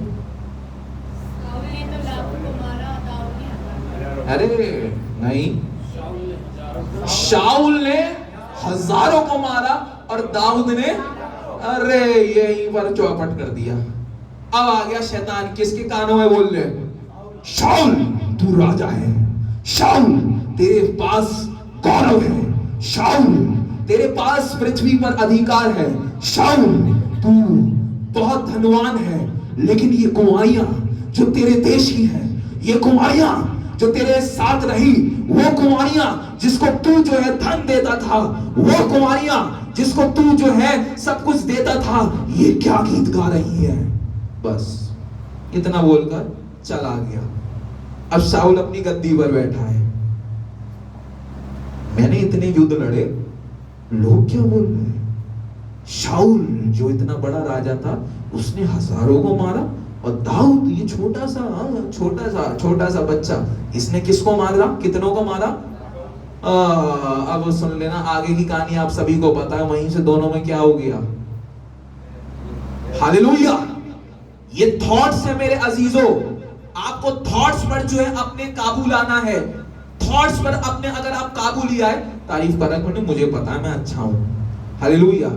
अरे नहीं, शाऊल ने हजारों को मारा और दाऊद ने अरे यहीं पर चौपट कर दिया। अब आ गया शैतान, किसके कानों में बोल रहे, शाऊल तू राजा है, शाऊल तेरे पास गौरव है, शाऊल तेरे पास पृथ्वी पर अधिकार है, शाऊल तू बहुत धनवान है, लेकिन ये कुमारियां जो तेरे देश की है, ये कुमारियां जो तेरे साथ रही, वो कुमारियां जिसको तू जो है धन देता था, वो कुमारियां जिसको तू जो है सब कुछ देता था, ये क्या गीत गा रही है। बस इतना बोलकर चला गया। अब शाऊल अपनी गद्दी पर बैठा है। मैंने इतने युद्ध लड़े, लोग क्या बोल रहे हैं? शाऊल जो इतना बड़ा राजा था, उसने हजारों को मारा, और दाऊद ये छोटा सा बच्चा, इसने किसको मारा, कितनों को मारा? अब सुन लेना, आगे की कहानी आप सभी को पता है, वहीं से दोनों में क्या हो गया। हालेलुया। ये थॉट्स है मेरे अजीजों, आपको थॉट्स पर जो है अपने काबू लाना है। थॉट्स पर अपने अगर आप काबू लिया है, तारीफ करा कोई नहीं, मुझे पता है मैं अच्छा हूं, हालेलुया।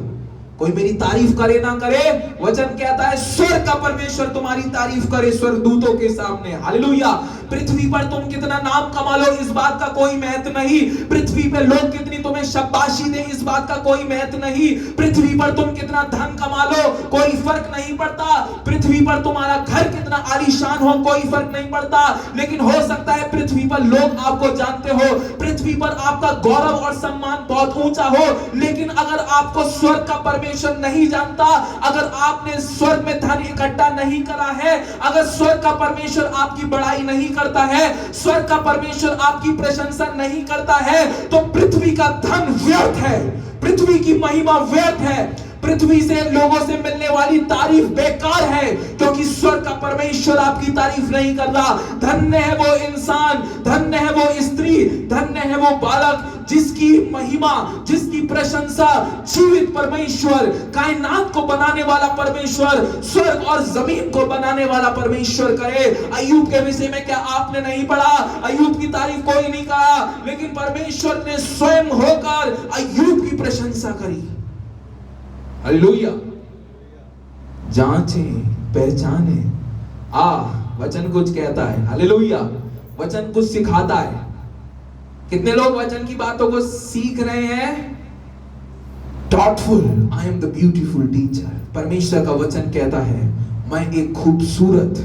कोई मेरी तारीफ करे ना करे, वचन कहता है स्वर्ग का परमेश्वर तुम्हारी तारीफ करे स्वर्गदूतों के सामने, हालेलुया। पृथ्वी पर तुम कितना नाम कमा लो, इस बात का कोई महत्व नहीं। पृथ्वी पर लोग कितनी तुम्हें शाबाशी दें, इस बात का कोई महत्व नहीं। पृथ्वी पर तुम कितना धन कमा लो, कोई फर्क नहीं पड़ता। पृथ्वी पर तुम्हारा घर कितना आलीशान हो, कोई फर्क नहीं पड़ता। लेकिन हो सकता है पृथ्वी पर लोग आपको जानते हो, पृथ्वी पर आपका गौरव और सम्मान बहुत ऊंचा हो, लेकिन अगर आपको स्वर्ग का परमेश्वर नहीं जानता, अगर आपने स्वर्ग में धन इकट्ठा नहीं करा है, अगर स्वर्ग का परमेश्वर आपकी बड़ाई नहीं करता है, स्वर्ग का परमेश्वर आपकी प्रशंसा नहीं करता है, तो पृथ्वी का धन व्यर्थ है, पृथ्वी की महिमा व्यर्थ है, पृथ्वी से लोगों से मिलने वाली तारीफ बेकार है, क्योंकि स्वर्ग का परमेश्वर आपकी तारीफ नहीं कर रहा। धन्य है वो इंसान, धन्य है वो स्त्री, धन्य है वो बालक जिसकी महिमा, जिसकी प्रशंसा जीवित परमेश्वर, कायनात को बनाने वाला परमेश्वर, स्वर्ग और जमीन को बनाने वाला परमेश्वर करे। अय्यूब के विषय में क्या आपने नहीं पढ़ा? अय्यूब की तारीफ कोई नहीं कहा, लेकिन परमेश्वर ने स्वयं होकर अय्यूब की प्रशंसा करी। हालेलुया। जांचे पहचाने, वचन कुछ कहता है, हालेलुया। वचन कुछ सिखाता है। कितने लोग वचन की बातों को सीख रहे हैं? Thoughtful, I am the beautiful teacher. परमेश्वर का वचन कहता है मैं एक खूबसूरत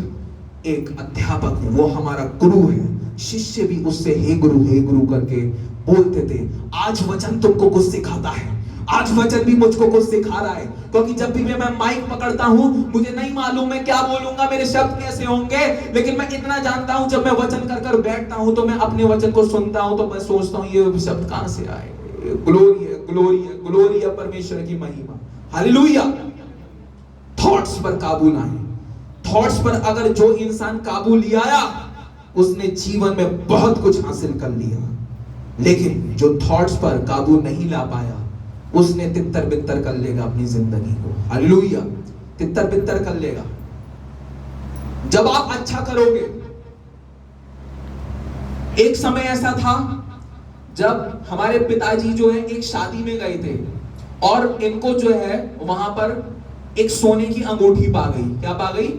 एक अध्यापक हूं, वो हमारा गुरु है। शिष्य भी उससे हे गुरु करके बोलते थे। आज वचन तुमको कुछ सिखाता है, आज वचन भी मुझको कुछ सिखा रहा है, क्योंकि जब भी मैं माइक पकड़ता हूं, मुझे नहीं मालूम मैं क्या बोलूंगा, मेरे शब्द कैसे होंगे, लेकिन मैं इतना जानता हूं जब मैं वचन कर बैठता हूं तो मैं अपने वचन को सुनता हूं तो मैं सोचता हूं ये शब्द कहां से आए। ग्लोरी है, ग्लोरी है, ग्लोरी है परमेश्वर की महिमा, हालेलुया। थॉट्स पर काबू लाएं। थॉट्स पर अगर जो इंसान काबू लिया, उसने जीवन में बहुत कुछ हासिल कर लिया, लेकिन जो थॉट्स पर काबू नहीं ला पाया, उसने तितर बितर कर लेगा अपनी जिंदगी को, हालेलुया। तितर बितर कर लेगा। जब आप अच्छा करोगे, एक समय ऐसा था जब हमारे पिताजी जो है एक शादी में गए थे और इनको जो है वहां पर एक सोने की अंगूठी पा गई। क्या पा गई?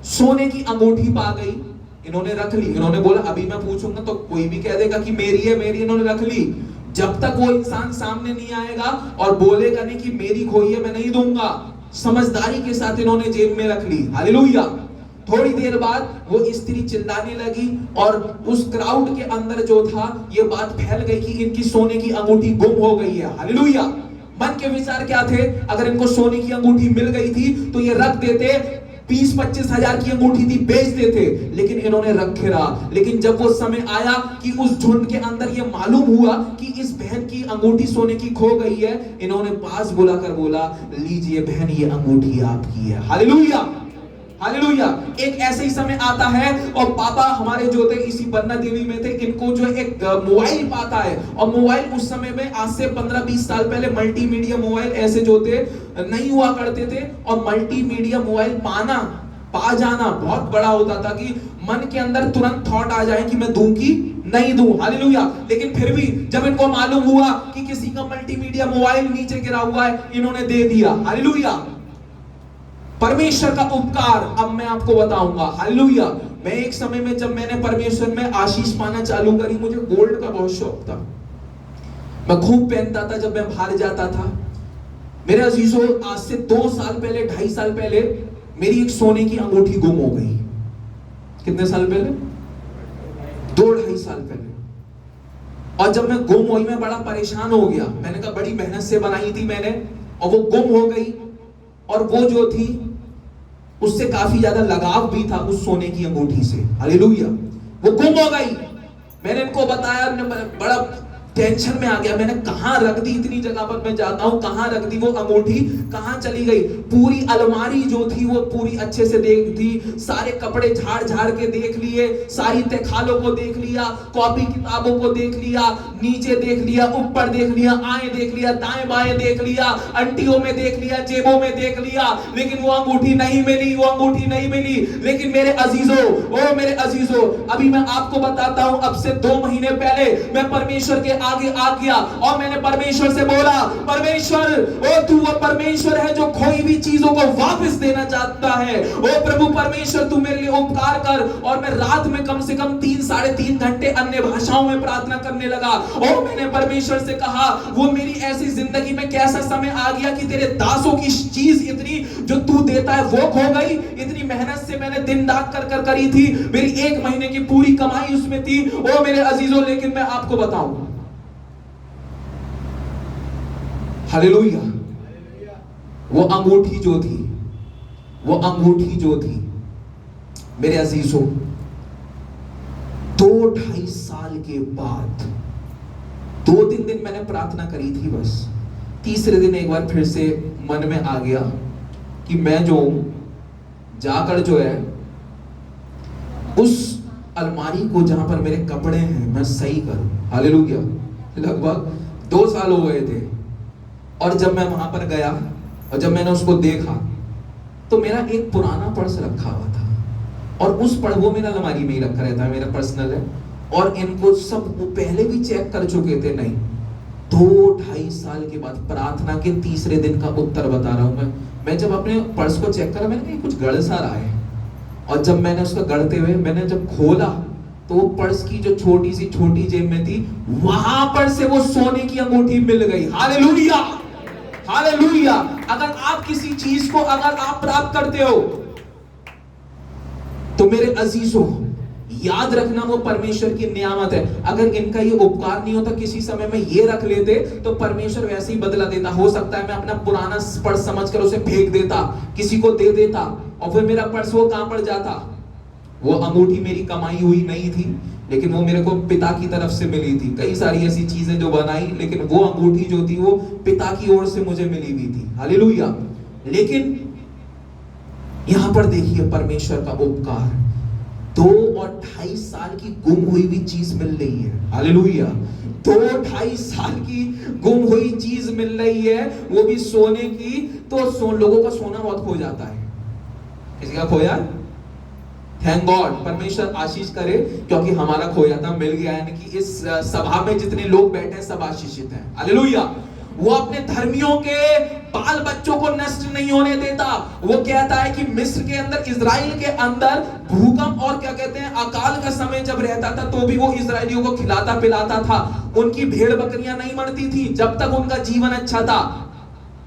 सोने की अंगूठी पा गई। इन्होंने रख ली। इन्होंने बोला अभी मैं पूछूंगा तो कोई भी कह देगा कि मेरी है, मेरी। इन्होंने रख ली। जब तक वो इंसान सामने नहीं आएगा और बोलेगा नहीं कि मेरी खोई है, मैं नहीं दूंगा, समझदारी के साथ इन्होंने जेब में रख ली, हालेलुया। थोड़ी देर बाद वो स्त्री चिल्लाने लगी और उस क्राउड के अंदर जो था ये बात फैल गई कि इनकी सोने की अंगूठी गुम हो गई है। हालेलुया। मन के विचार क्या थे? अगर इनको सोने की अंगूठी मिल गई थी तो ये रख देते, 20-25 हजार की अंगूठी थी, बेच देते, लेकिन इन्होंने रखे रहा। लेकिन जब वो समय आया कि उस झुंड के अंदर ये मालूम हुआ कि इस बहन की अंगूठी सोने की खो गई है, इन्होंने पास बुलाकर बोला, लीजिए बहन, ये अंगूठी आपकी है। Hallelujah, hallelujah. एक ऐसे ही समय आता है और पापा हमारे जो थे इसी बन्ना देवी में थे, इनको जो एक मोबाइल पाता है, और मोबाइल उस समय में आज से 15-20 साल पहले मल्टीमीडिया मोबाइल ऐसे जो थे नहीं हुआ करते थे, और मल्टीमीडिया मोबाइल पा जाना बहुत बड़ा होता था कि मन के अंदर तुरंत थॉट आ जाए कि मैं दूं कि नहीं दूं। हालेलुया। लेकिन फिर भी जब इनको मालूम हुआ कि किसी का मल्टीमीडिया मोबाइल नीचे गिरा हुआ है, इन्होंने दे दिया। हालेलुया। परमेश्वर का उपकार अब मैं आपको बताऊंगा। हालेलुया। मैं एक समय में जब मैंने परमेश्वर में आशीष पाना चालू करी, मुझे गोल्ड का बहुत शौक था, मैं खूब पहनता था जब मैं बाहर जाता था। मेरे अजीजों, आज से 2 साल पहले, 2.5 साल पहले मेरी एक सोने की अंगूठी गुम हो गई। कितने साल पहले? 2-2.5 साल पहले। और जब मैं गुम हुई, मैं बड़ा परेशान हो गया। मैंने कहा बड़ी मेहनत से बनाई थी मैंने, और वो गुम हो गई। और वो जो थी उससे काफी ज्यादा लगाव भी था उस सोने की अंगूठी से। हालेलुया। वो गुम हो गई। मैंने इनको बताया, बड़ा टेंशन में आ गया। मैंने कहां रख दी, इतनी जगह पर मैं जाता हूं, कहां रख दी वो अंगूठी, कहां चली गई? पूरी अलमारी जो थी वो पूरी अच्छे से देख दी, सारे कपड़े झाड़ के देख लिए, सारी तहखालों को देख लिया, कॉपी किताबों को देख लिया, नीचे देख लिया, ऊपर देख लिया, आए देख लिया, दाएं बाएं देख लिया, अंटियों में देख लिया, जेबों में देख लिया, लेकिन वो अंगूठी नहीं मिली, वो अंगूठी नहीं मिली। लेकिन मेरे अजीजों, ओ मेरे अजीजों, अभी मैं आपको बताता हूं, अब से 2 महीने पहले मैं परमेश्वर के आगे आ गया और मैंने परमेश्वर से बोला, परमेश्वर, ओ तू वो परमेश्वर है जो खोई हुई चीजों को वापस देना चाहता है। ओ प्रभु परमेश्वर, तू मेरे लिए उपकार कर। और मैं रात में कम से कम 3-3.5 घंटे अन्य भाषाओं में प्रार्थना करने लगा। और मैंने परमेश्वर से कहा, वो मेरी ऐसी जिंदगी में कैसा समय आ गया कि तेरे दासों की चीज इतनी जो तू देता है वो खो गई। इतनी मेहनत से मैंने दिन रात कर करी थी, मेरी 1 महीने की पूरी कमाई उसमें थी। ओ मेरे अजीजों, लेकिन मैं आपको बताऊं, हालेलुया, वो अंगूठी जो थी मेरे अजीजों, 2-2.5 साल के बाद 2-3 दिन मैंने प्रार्थना करी थी बस। तीसरे दिन एक बार फिर से मन में आ गया कि मैं जो जाकर जो है उस अलमारी को जहां पर मेरे कपड़े हैं मैं सही करूं। हालेलुया। लगभग 2 साल हो गए थे, और जब मैं वहां पर गया और जब मैंने उसको देखा तो मेरा एक पुराना पर्स रखा हुआ था, और उस पर वो मेरा अलमारी में ही रखा रहता है, मेरा पर्सनल है, और इनको सब वो पहले भी चेक कर चुके थे। नहीं, 2-2.5 साल के बाद प्रार्थना के तीसरे दिन का उत्तर बता रहा हूं मैं जब अपने पर्स को चेक करा, मैंने कहा कुछ गड़ सा रहा है। और जब मैंने उसको गड़ते हुए मैंने जब खोला तो वो पर्स की जो छोटी जेब में थी, वहां पर से वो सोने की अंगूठी मिल गई। Hallelujah, hallelujah. अगर आप किसी चीज को अगर आप प्राप्त करते हो तो मेरे अजीजों याद रखना वो परमेश्वर की नियामत है। अगर इनका ये उपकार नहीं होता, किसी समय में ये रख लेते तो परमेश्वर वैसे ही बदला देता। हो सकता है मैं अपना पुराना पर्स समझकर उसे फेंक देता, किसी को दे देता, और फिर मेरा पर्स वो कहां पड़ जाता। वो अंगूठी मेरी कमाई हुई नहीं थी, लेकिन वो मेरे को पिता की तरफ से मिली थी। कई सारी ऐसी चीजें जो बनाई, लेकिन वो अंगूठी जो थी वो पिता की ओर से मुझे मिली हुई थी। हालेलुया। लेकिन यहां पर देखिए परमेश्वर का उपकार, 2-2.5 साल की गुम हुई चीज मिल रही है। हालेलुया। 2-2.5 साल की गुम हुई चीज मिल रही है, वो भी सोने की। तो लोगों का सोना बहुत खो जाता है। किसी का खोया? थैंक गॉड, परमेश्वर आशीष करे, क्योंकि हमारा खोया था मिल गया। यानी कि इस सभा में जितने लोग बैठे हैं सब आशीषित हैं। हालेलुया। वो अपने धर्मियों के बाल बच्चों को नष्ट नहीं होने देता। वो कहता है कि मिस्र के अंदर, इजराइल के अंदर भूकंप और क्या कहते हैं अकाल का समय जब रहता था तो भी वो इजराइलियों को खिलाता पिलाता था। उनकी भेड़ बकरियां नहीं मरती थी जब तक उनका जीवन अच्छा था।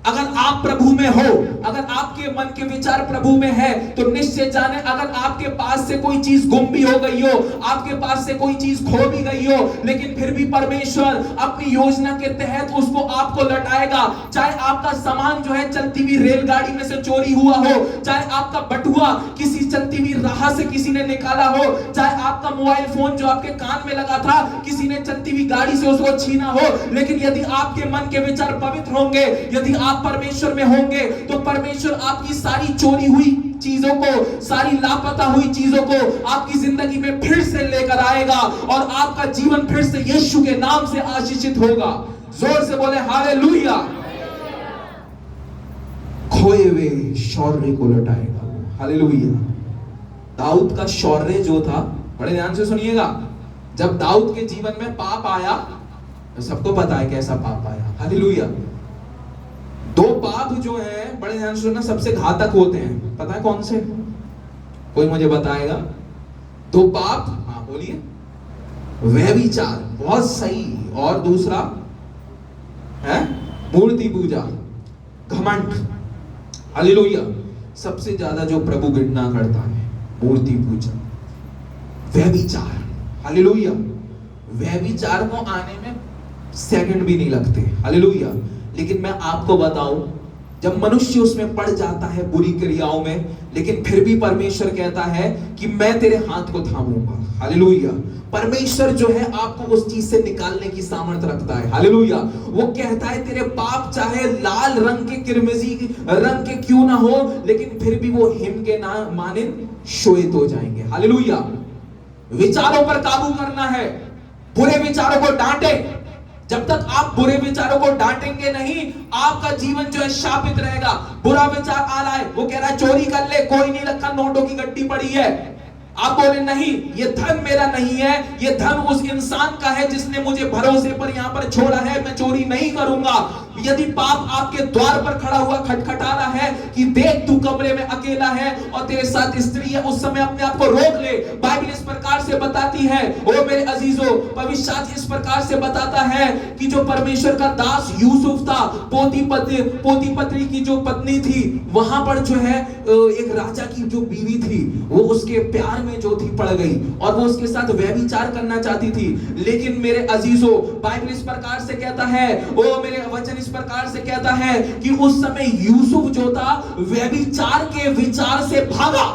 अगर आप प्रभु में हो, अगर आपके मन के विचार प्रभु में है, तो निश्चय जाने अगर आपके पास से कोई चीज गुम भी हो गई हो, आपके पास से कोई चीज खो भी गई हो, लेकिन फिर भी परमेश्वर अपनी योजना के तहत उसको आपको लौटाएगा। चाहे आपका सामान जो है चलती हुई रेलगाड़ी में से चोरी हुआ हो, चाहे आपका बटुआ किसी चलती हुई राह से किसी ने निकाला हो, चाहे आपका मोबाइल फोन जो आपके कान में लगा था किसी ने चलती हुई गाड़ी से उसको छीना हो, लेकिन यदि आपके मन के विचार पवित्र होंगे, यदि आप परमेश्वर में होंगे, तो परमेश्वर आपकी सारी चोरी हुई चीजों को, सारी लापता हुई चीजों को आपकी जिंदगी में फिर से लेकर आएगा और आपका जीवन फिर से यीशु के नाम से आशीषित होगा। जोर से बोले हालेलुया। खोए हुए शौर्य को लौटाएगा, हालेलुया। दाऊद का शौर्य जो था, बड़े ध्यान से सुनिएगा, जब दाऊद के जीवन में पाप आया, सबको पता है कैसा पाप आया, हालेलुया। दो पाप जो है, बड़े ध्यान से सुनना, सबसे घातक होते हैं, पता है कौन से? कोई मुझे बताएगा? दो पाप, हाँ बोलिए। व्यभिचार, बहुत सही, और दूसरा है मूर्ति पूजा, घमंड, हालेलुया। सबसे ज्यादा जो प्रभु घृणा करता है मूर्ति पूजा, व्यभिचार, हालेलुया। व्यभिचार को आने में सेकंड भी नहीं लगते, हालेलुया। लेकिन मैं आपको बताऊं, जब मनुष्य उसमें पड़ जाता है बुरी क्रियाओं में, लेकिन फिर भी परमेश्वर कहता है कि मैं तेरे हाथ को थामूंगा, हालेलुया। परमेश्वर जो है आपको उस चीज से निकालने की सामर्थ्य रखता है, हालेलुया। वो कहता है तेरे पाप चाहे लाल रंग के किरमिजी रंग के क्यों ना हो, लेकिन फिर भी वो हिम के ना मानिंद श्वेत हो जाएंगे, हालेलुया। विचारों पर काबू करना है, बुरे विचारों को डांटे। जब तक आप बुरे विचारों को डांटेंगे नहीं, आपका जीवन जो है शापित रहेगा। बुरा विचार आ रहा है, वो कह रहा है चोरी कर ले, कोई नहीं रखा, नोटों की गड्डी पड़ी है। आप बोले नहीं, ये धन मेरा नहीं है, ये धन उस इंसान का है जिसने मुझे भरोसे पर यहाँ पर छोड़ा है, मैं चोरी नहीं करूंगा। यदि पाप आपके द्वार पर खड़ा हुआ खटखटा रहा है कि देख तू कमरे में अकेला है और तेरे साथ स्त्री है, उस समय अपने आप को रोक ले। बाइबल इस प्रकार से बताती है, ओ मेरे अजीजों, पवित्र शास्त्र इस प्रकार से बताता है कि जो परमेश्वर का दास यूसुफ था, पोती पत्री की जो पत्नी थी, वहां पर जो है एक राजा की जो बीवी थी, वो उसके प्यार में जो थी पड़ गई और वो उसके साथ व्यभिचार करना चाहती थी। लेकिन मेरे अजीजों, बाइबल इस प्रकार से कहता है, ओ मेरे वचन इस प्रकार से कहता है कि उस समय यूसुफ जो था व्यभिचार के विचार से भागा।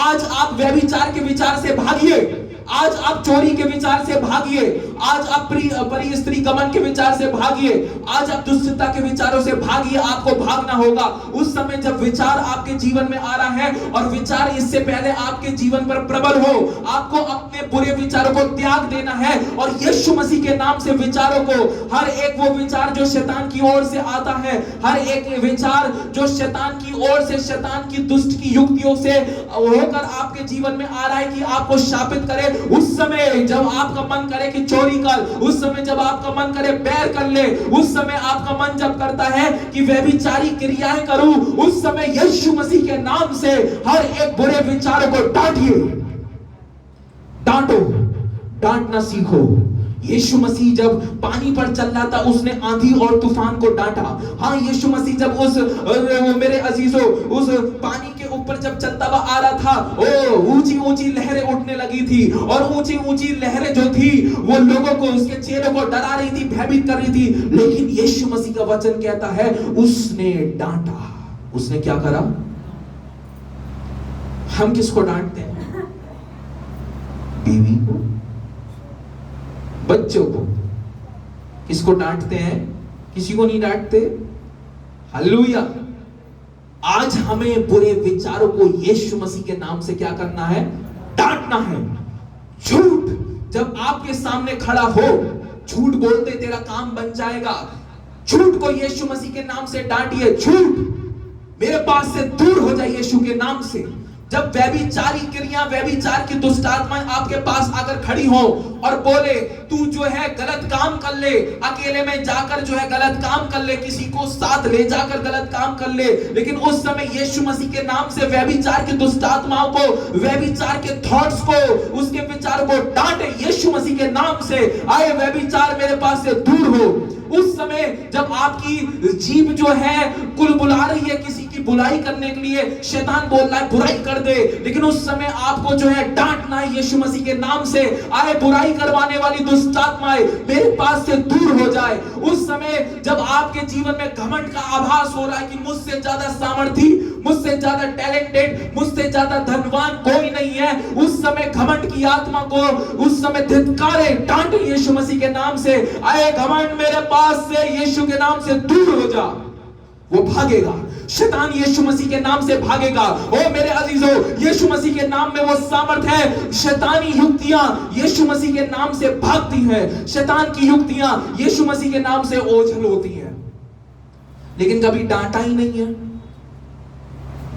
आज आप व्यभिचार के विचार से भागिए, आज आप चोरी के विचार से भागिए, आज आप परी स्त्री गमन के विचार से भागिए, आज आप दुष्टता के विचारों से भागिए। आपको भागना होगा। उस समय जब विचार आपके जीवन में आ रहा है और विचार इससे पहले आपके जीवन पर प्रबल हो, आपको अपने बुरे विचारों को त्याग देना है और यीशु मसीह के नाम से विचारों को, हर एक वो विचार जो शैतान की ओर से आता है, हर एक विचार जो शैतान की ओर से, शैतान की दुष्ट की युक्तियों से होकर आपके जीवन में आ रहा है कि आपको शापित करे, उस समय जब आपका मन करे कि चोरी कर, उस समय जब आपका मन करे बैर कर ले, उस समय आपका मन जब करता है कि व्यभिचारी क्रियाएं करूं, उस समय यीशु मसीह के नाम से हर एक बुरे विचारों को डांटिए। डांटो, डांटना सीखो। यीशु मसीह जब पानी पर चल रहा था, उसने आंधी और तूफान को डांटा। हाँ, यीशु मसीह जब उस मेरे अजीजों उस पानी के ऊपर जब चलता हुआ आ रहा था, ओ ऊंची ऊंची लहरें उठने लगी थी और ऊंची ऊंची लहरें जो थी वो लोगों को, उसके चेलों को डरा रही थी, भयभीत कर रही थी। लेकिन यीशु मसीह का वचन कहता है उसने डांटा। उसने क्या करा? हम किसको डांटते हैं? बीवी को, बच्चों को। किसको डांटते हैं? किसी को नहीं डांटते। हालेलुया। आज हमें बुरे विचारों को यीशु मसीह के नाम से क्या करना है? डांटना है। झूठ जब आपके सामने खड़ा हो, झूठ बोलते तेरा काम बन जाएगा। झूठ को यीशु मसीह के नाम से डांटिए। झूठ मेरे पास से दूर हो जाए यीशु के नाम से। जब व्यभिचारी क्रिया, व्यभिचार की दुष्ट आत्माएं आपके पास आकर खड़ी हो और बोले तू जो है गलत काम कर ले, अकेले में जाकर जो है गलत काम कर ले, किसी को साथ ले जाकर गलत काम कर ले, लेकिन उस समय यीशु मसीह के नाम से व्यभिचार की दुष्ट आत्माओं को, व्यभिचार के थॉट्स को, उसके विचार को डांटे यीशु मसीह के नाम से। आए व्यभिचार मेरे पास से दूर हो। उस समय जब आपकी जीभ जो है कुल बुला रही है किसी की बुराई करने के लिए, शैतान बोल रहा है बुराई कर दे, लेकिन उस समय आपको जो है डांटना है यीशु मसीह के नाम से। आए बुराई करवाने वाली दुष्ट आत्माएं मेरे पास से दूर हो जाए। उस समय जब आपके जीवन में घमंड का आभास हो रहा है कि मुझसे ज्यादा सामर्थी, मुझसे ज्यादा टैलेंटेड, मुझसे ज्यादा धनवान कोई नहीं है, उस समय घमंड की आत्मा को उस समय धिक्कारे, डांटे यीशु मसीह के नाम से। आए घमंड मेरे पास से यीशु के नाम से दूर हो जा। वो भागेगा, शैतान यीशु मसीह के नाम से भागेगा। ओ मेरे अजीजों, यीशु मसीह के नाम में वो सामर्थ है। शैतानी युक्तियां यीशु मसीह के नाम से भागती हैं। शैतान की युक्तियां यीशु मसीह के नाम से ओझल होती हैं। लेकिन कभी डांटा ही नहीं है।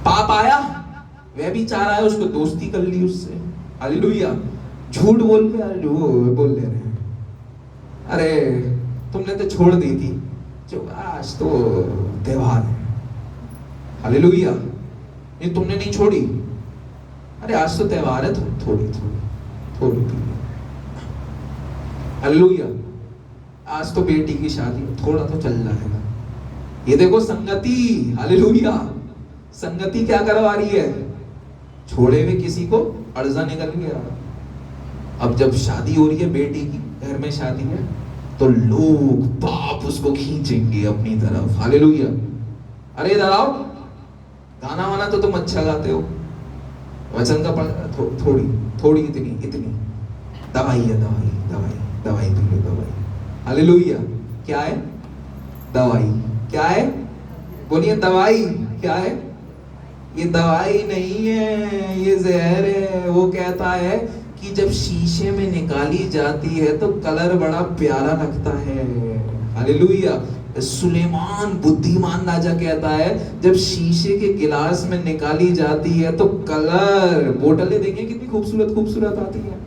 पाप आया, वह भी चाह रहा है, उसको दोस्ती कर ली उससे। हालेलुया। झूठ बोल के यार वो बोल ले रहे हैं, अरे तुमने तो छोड़ दी थी, जो आज तो त्योहार है। हालेलुया। ये तुमने नहीं छोड़ी, अरे आज तो त्योहार है, थोड़ी थोड़ी पी। हालेलुया। आज तो बेटी की शादी, थोड़ा तो चल जाएगा। ये देखो संगति, हालेलुया, संगति क्या करवा रही है, छोड़े हुए किसी को अर्जा निकल गया। अब जब शादी हो रही है बेटी की, घर में शादी है, तो लोग बाप उसको खींचेंगे अपनी तरफ। हालेलुया। अरे इधर आओ, गाना वाना तो तुम अच्छा गाते हो, वचन का थोड़ी इतनी दवाई है, दवाई पी लो, दवाई। हालेलुया। क्या है दवाई? क्या है? बोलिए दवाई क्या है? ये दवाई नहीं है, ये जहर है। वो कहता है कि जब शीशे में निकाली जाती है तो कलर बड़ा प्यारा लगता है। हालेलुया। सुलेमान बुद्धिमान राजा कहता है जब शीशे के गिलास में निकाली जाती है तो कलर, बोतलें देखिए कितनी खूबसूरत आती है।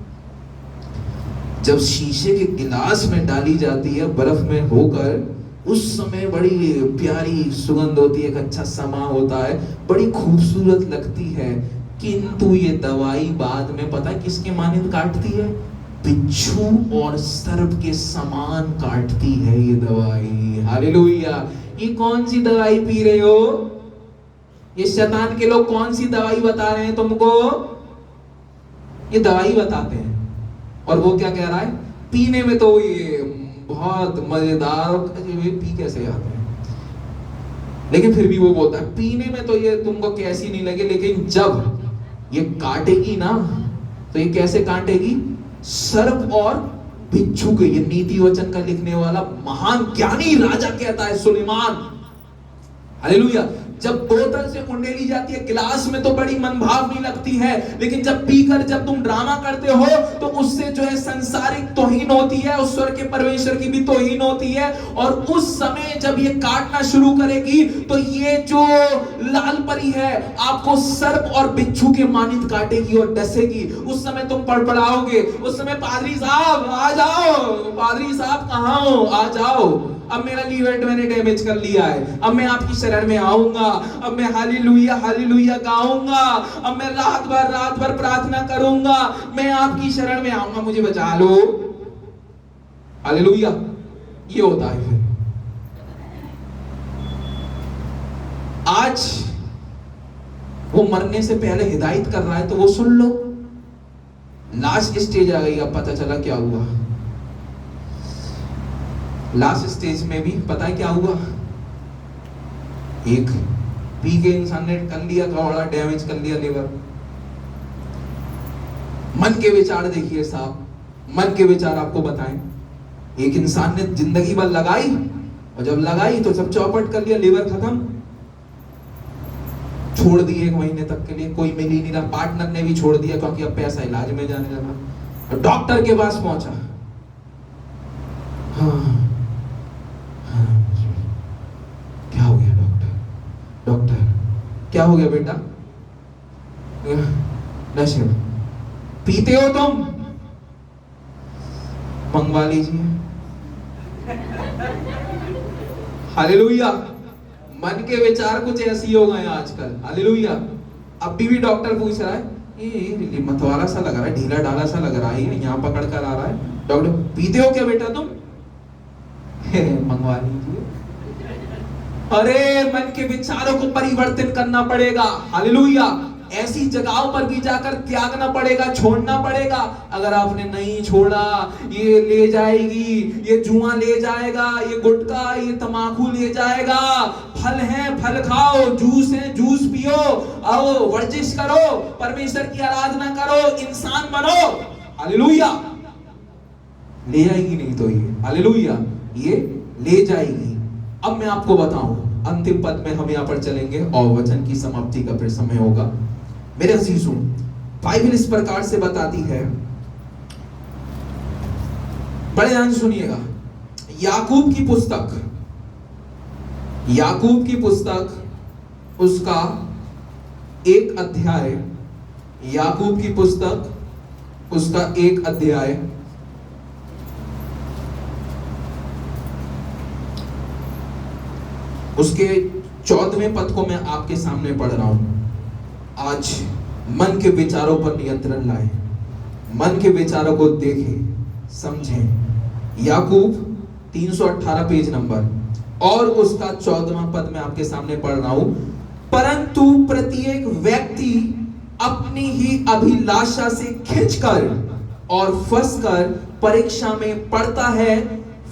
जब शीशे के गिलास में डाली जाती है बर्फ में होकर, उस समय बड़ी प्यारी सुगंध होती है, एक अच्छा समा होता है, बड़ी खूबसूरत लगती है। किंतु ये दवाई बाद में पता है किसके मानिंद काटती है? बिच्छू और सर्प के समान काटती है ये दवाई। हालेलुया। ये कौन सी दवाई पी रहे हो? ये शैतान के लोग कौन सी दवाई बता रहे हैं तुमको? ये दवाई बताते हैं। और वो क्या कह रहा है? पीने में तो ये बहुत मजेदार, पी कैसे आते हैं, लेकिन फिर भी वो बोलता है पीने में तो ये तुमको कैसी नहीं लगे, लेकिन जब ये काटेगी ना तो ये कैसे काटेगी? सर्प और बिच्छू के। ये नीति वचन का लिखने वाला महान ज्ञानी राजा कहता है सुलेमान। हालेलुया। जब बोतल से उंडेली जाती है, गिलास में तो बड़ी मनभावनी लगती है, लेकिन जब पीकर जब तुम ड्रामा करते हो तो उससे जो है संसारिक तौहीन होती है, उस स्वर के परमेश्वर की भी तौहीन होती है। और उस समय जब ये काटना शुरू करेगी तो ये जो लाल परी है आपको सर्प और बिच्छू के मानित काटेगी और डसेगी। उस समय तुम पड़पड़ाओगे, उस समय पादरी साहब आ जाओ, पादरी साहब कहाँ हो, आ जाओ, अब मेरा लीवर मैंने डैमेज कर लिया है, अब मैं आपकी शरण में आऊंगा, अब मैं हालेलुया हालेलुया गाऊंगा, अब मैं रात भर प्रार्थना करूंगा, मैं आपकी शरण में आऊंगा, मुझे बचा लो। हालेलुया। ये होता है। फिर आज वो मरने से पहले हिदायत कर रहा है तो वो सुन लो। लास्ट स्टेज आ गई, अब पता चला क्या हुआ। लास्ट स्टेज में भी पता है क्या हुआ? एक पी के इंसान ने कर लिया, थोड़ा डैमेज कर लिया लीवर। मन के विचार देखिए साहब, मन के विचार आपको बताएं। एक इंसान ने जिंदगी भर लगाई और जब लगाई तो सब चौपट कर लिया, लीवर खत्म, छोड़ दिए 1 महीने तक के लिए, कोई मिल ही नहीं रहा। पार्टनर ने भी छोड़ दिया क्योंकि अब पैसा इलाज में जाने लगा। डॉक्टर के पास पहुंचा, हाँ क्या हो गया डॉक्टर क्या हो गया बेटा? नशे पीते हो तुम? मंगवा लीजिए। हालेलुया। मन के विचार कुछ ऐसे ही हो गए आजकल। हालेलुया। अभी भी डॉक्टर पूछ रहा है, ये मतवाला सा लग रहा है, ढीला ढाला सा लग रहा है, यहाँ पकड़ कर आ रहा है। डॉक्टर, पीते हो क्या बेटा तुम? मंगवा लीजिए। अरे मन के विचारों को परिवर्तन करना पड़ेगा। हालेलुया। ऐसी जगहों पर भी जाकर त्यागना पड़ेगा, छोड़ना पड़ेगा। अगर आपने नहीं छोड़ा, ये ले जाएगी, ये जुआ ले जाएगा, ये गुटखा, ये तमाकू ले जाएगा। फल है, फल खाओ, जूस है, जूस पियो, आओ वर्जिश करो, परमेश्वर की आराधना करो, इंसान बनो। हालेलुया। ले जाएगी नहीं तो ये, हालेलुया, ये ले जाएगी। अब मैं आपको बताऊं, अंतिम पद में हम यहां पर चलेंगे और वचन की समाप्ति का फिर समय होगा। मेरे अजीजों, बाइबल इस प्रकार से बताती है, बड़े ध्यान सुनिएगा। याकूब की पुस्तक उसका एक अध्याय, याकूब की पुस्तक उसका एक अध्याय उसके 14वें पद को मैं आपके सामने पढ़ रहा हूं। आज मन के विचारों पर नियंत्रण लाए, मन के विचारों को देखें, समझें। याकूब 318 पेज नंबर और उसका 14वां पद मैं आपके सामने पढ़ रहा हूं। परंतु प्रत्येक व्यक्ति अपनी ही अभिलाषा से खिंचकर और फंसकर परीक्षा में पड़ता है,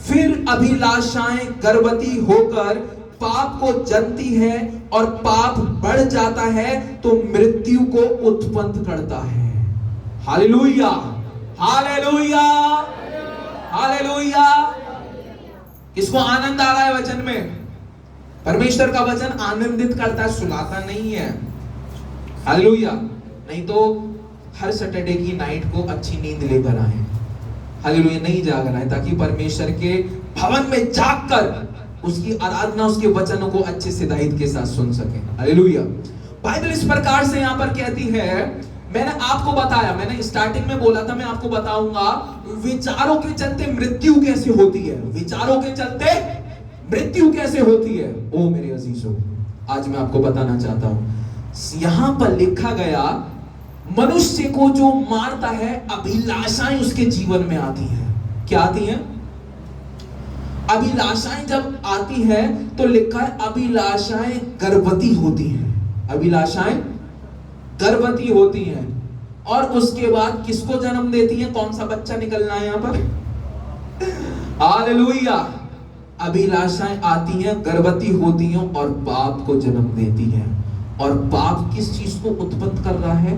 फिर अभिलाषाएं गर्भवती होकर पाप को जनती है और पाप बढ़ जाता है तो मृत्यु को उत्पन्न करता है। Hallelujah, hallelujah, hallelujah. किसको आनंद आ रहा है वचन में? परमेश्वर का वचन आनंदित करता है, सुलाता नहीं है। हालेलुया। नहीं तो हर सैटरडे की नाइट को अच्छी नींद लेकर आए। हालेलुया। नहीं जागना है ताकि परमेश्वर के भवन में जागकर उसकी आराधना, उसके वचनों को अच्छे से दायित्व के साथ सुन सके। हालेलुया। बाइबल इस प्रकार से यहां पर कहती है, मैंने आपको बताया, मैंने स्टार्टिंग में बोला था, मैं आपको बताऊंगा विचारों के चलते मृत्यु कैसे होती है। विचारों के चलते मृत्यु कैसे होती है। ओ मेरे अजीजों, आज मैं आपको बताना चाहता हूं, यहां पर लिखा गया, मनुष्य को जो मारता है अभिलाषाएं उसके जीवन में आती हैं। क्या आती हैं? अभिलाषाएं जब आती है तो लिखा है अभिलाषाएं गर्भवती होती हैं। अभिलाषाएं गर्भवती होती हैं और उसके बाद किसको जन्म देती हैं? कौन सा बच्चा निकलना है यहां पर? हालेलुया। अभिलाषाएं आती हैं, गर्भवती होती हैं और पाप को जन्म देती हैं। और पाप किस चीज को उत्पन्न कर रहा है?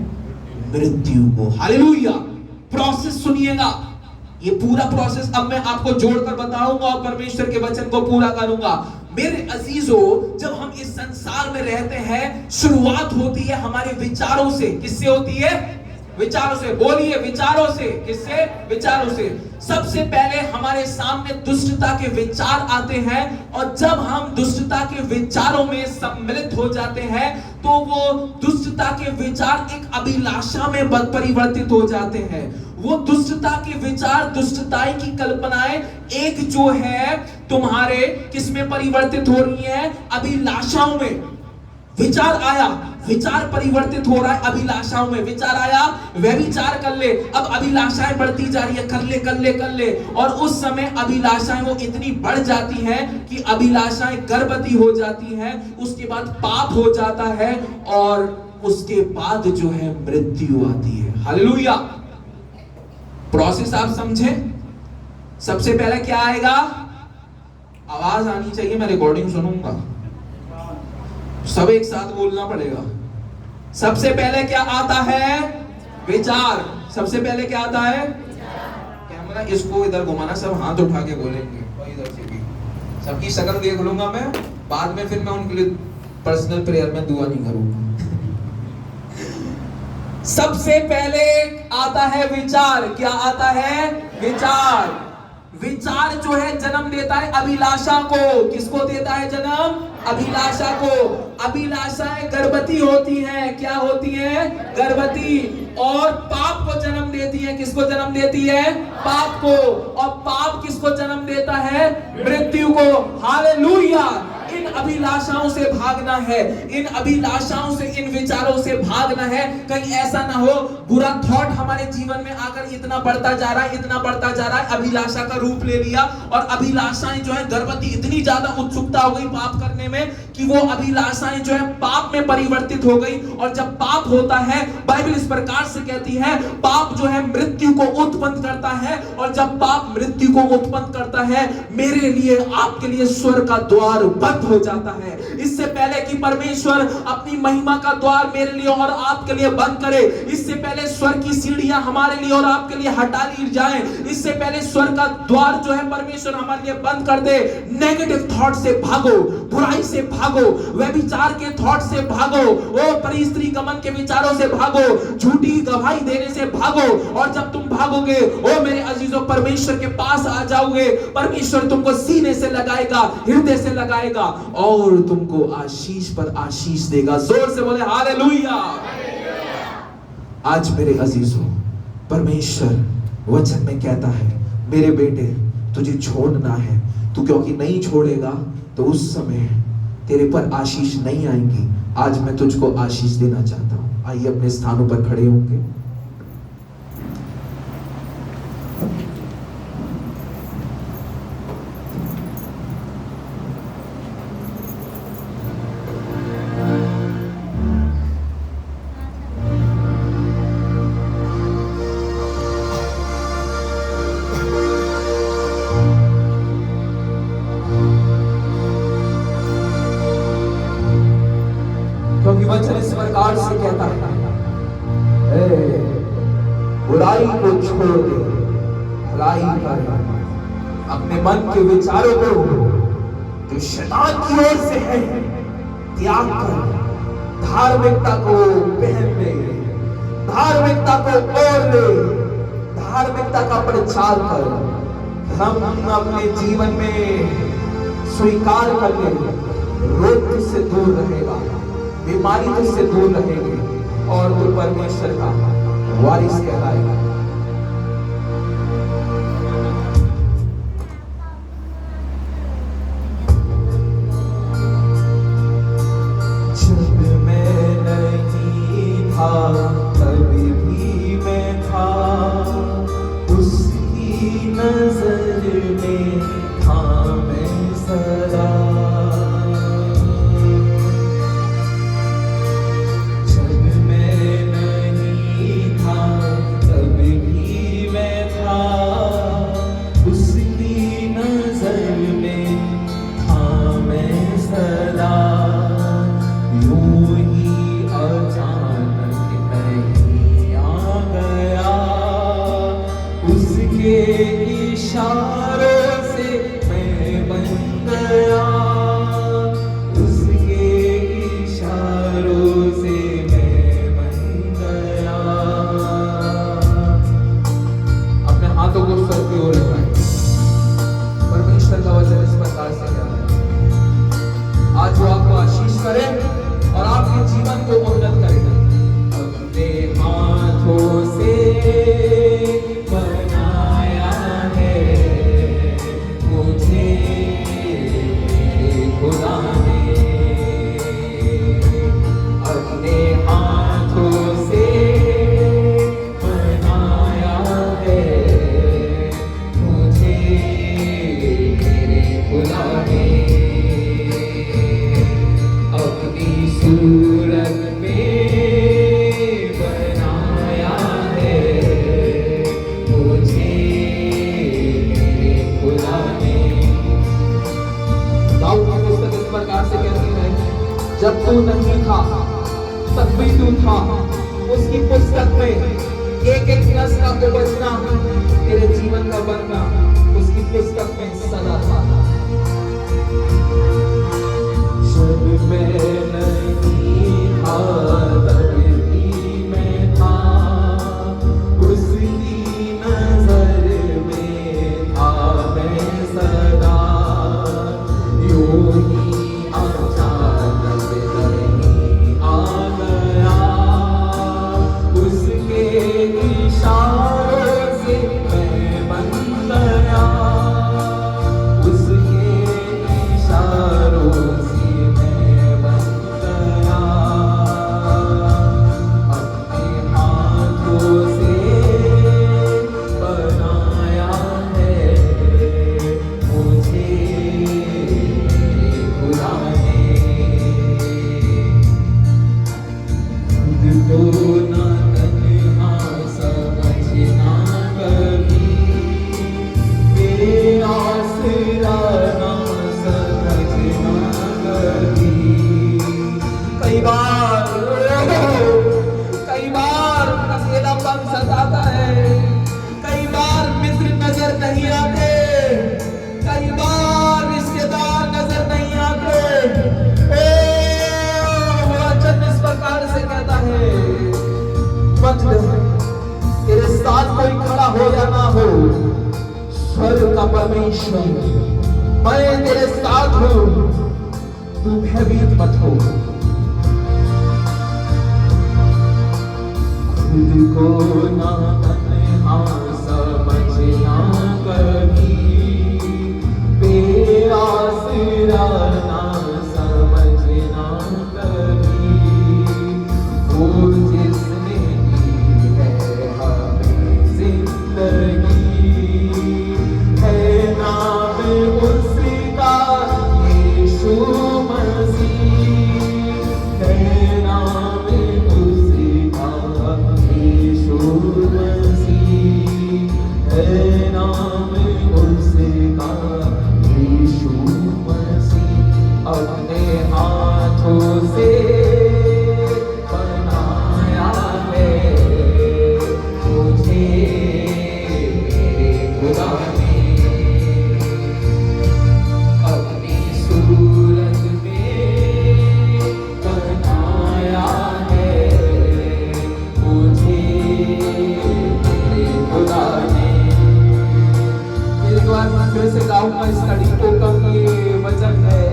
मृत्यु को। हालेलुया। प्रोसेस सुनिएगा, ये पूरा प्रोसेस अब मैं आपको जोड़कर बताऊंगा और परमेश्वर के वचन को पूरा करूंगा। मेरे अजीजों, जब हम इस संसार में रहते हैं, शुरुआत होती है हमारे विचारों से। किससे होती है? विचारों से। बोलिए, विचारों से। किससे? विचारों से। सबसे पहले हमारे सामने दुष्टता के विचार आते हैं और जब हम दुष्टता के विचारों में सम्मिलित हो जाते हैं तो वो दुष्टता के विचार एक अभिलाषा में परिवर्तित हो जाते हैं। वो दुष्टता के विचार, दुष्टताई की कल्पनाएं एक जो है तुम्हारे किसमें परिवर्तित हो रही है? अभिलाषाओं में। विचार आया, विचार परिवर्तित हो रहा है अभिलाषाओं में। विचार आया, वह विचार कर ले, अब अभिलाषाएं बढ़ती जा रही है, कर ले कर ले कर ले। और उस समय अभिलाषाएं वो इतनी बढ़ जाती हैं कि अभिलाषाएं गर्भवती हो जाती हैं, उसके बाद पाप हो जाता है और उसके बाद जो है मृत्यु आती है। हालेलुया। प्रोसेस आप समझे? सबसे पहले क्या आएगा? आवाज आनी चाहिए, मैं रिकॉर्डिंग सुनूंगा, सब एक साथ बोलना पड़ेगा। सबसे पहले क्या आता है? विचार। सबसे पहले क्या आता है? कैमरा इसको इधर घुमाना, सब हाथ उठा के बोलेंगे और इधर से भी सबकी शक्ल देख लूंगा मैं, बाद में फिर मैं उनके लिए पर्सनल प्रेयर में दुआ नहीं करूंगा। सबसे पहले आता है विचार। क्या आता है? विचार। विचार जो है जन्म देता है अभिलाषा को। किसको देता है जन्म? अभिलाषा को। अभिलाषाएं गर्भवती होती हैं। क्या होती हैं? गर्भवती। और पाप को जन्म देती है। किसको जन्म देती है? पाप को। और पाप किसको जन्म देता है? मृत्यु को। हालेलुया। इन अभिलाषाओं से भागना है, इन अभिलाषाओं से, इन विचारों से भागना है। कहीं ऐसा ना हो बुरा थॉट हमारे जीवन में आकर इतना बढ़ता जा रहा है, इतना बढ़ता जा रहा है, अभिलाषा का रूप ले लिया और अभिलाषाएं जो है गर्भवती, इतनी ज्यादा उत्सुकता हो गई पाप करने में कि वो अभिलाषाएं जो है पाप में परिवर्तित हो गई। और जब पाप होता है, बाइबल इस प्रकार से कहती है, पाप जो है मृत्यु को उत्पन्न करता है। और जब पाप मृत्यु को उत्पन्न करता है, मेरे लिए, आपके लिए स्वर्ग का द्वार बंद हो जाता है। इससे पहले कि परमेश्वर अपनी महिमा का द्वार मेरे लिए और आपके लिए बंद करे, इससे पहले स्वर्ग की सीढ़ियां हमारे लिए और आपके लिए हटा ली जाएं, इससे पहले स्वर्ग का द्वार जो है परमेश्वर हमारे लिए बंद कर दे। नेगेटिव थॉट से भागो, बुराई से भागो, व्यभिचार के थॉट से भागो, ओ परिस्त्री गमन के विचारों से भागो, झूठी गवाही देने से भागो। और जब तुम भागोगे, ओ मेरे अजीजों, परमेश्वर के पास आ जाओगे, परमेश्वर तुमको सीने से लगाएगा, हृदय से लगाएगा और तुमको आशीष पर आशीष देगा। जोर से बोले हालेलुया। आज मेरे अजीजों, परमेश्वर वचन में कहता है, मेरे बेटे तुझे छोड़ना है, तू क्योंकि नहीं छोड़ेगा तो उस समय तेरे पर आशीष नहीं आएंगी। आज मैं तुझको आशीष देना चाहता हूं। आइए अपने स्थानों पर खड़े होंगे। वचन इस प्रकार से कहता है, बुराई को छोड़ दे, भलाई कर, अपने मन के विचारों को जो शैतान की ओर से है त्याग कर, धार्मिकता को पहन ले, धार्मिकता को ओढ़ ले, धार्मिकता का प्रचार कर। हम अपने जीवन में स्वीकार कर ले, रोग से दूर रहेगा, बीमारी तुझसे दूर रहेगी और तू परमेश्वर का वारिस कहलाएगा। जब मैं नहीं था तभी भी मैं था, उसकी नजर में था मैं सदा। इशारों से मैं बन गया, उसके इशारों से मैं बन गया। अपने हाथों को सर की ओर लगाएं। परमेश्वर का वचन इस प्रकार से कहता है, आज वो आपको आशीष करे और आपके जीवन को उन्नत करेगा। अपने हाथों से जब तू नहीं था तब भी तू था, उसकी पुस्तक में एक एक रस का उपजना, तेरे जीवन का बनना उसकी पुस्तक में सदा था। जब मैं नहीं था तब भी मैं था, उसकी नजर में था मैं सदा। यूं ही मत डर, तेरे साथ कोई खड़ा हो या ना हो, स्वर्ग का परमेश्वर मैं तेरे साथ हूं, तू भयभीत मत हो। खुद को ना तन्हा समझना कभी, बेआसरा ना समझना कभी, वो जिसने दी है हमें जिंदगी, है नाम उसका यीशु मसीह, है नाम उसका यीशु मसीह, है नाम उसका यीशु मसीह। अपने हाथों से बनाया है मुझे मेरे खुदा ने, अपनी सूरत में बनाया है मुझे मेरे खुदा ने। एक बार मैं फिर से गाऊंगा इस कड़ी को, कम ये वचन है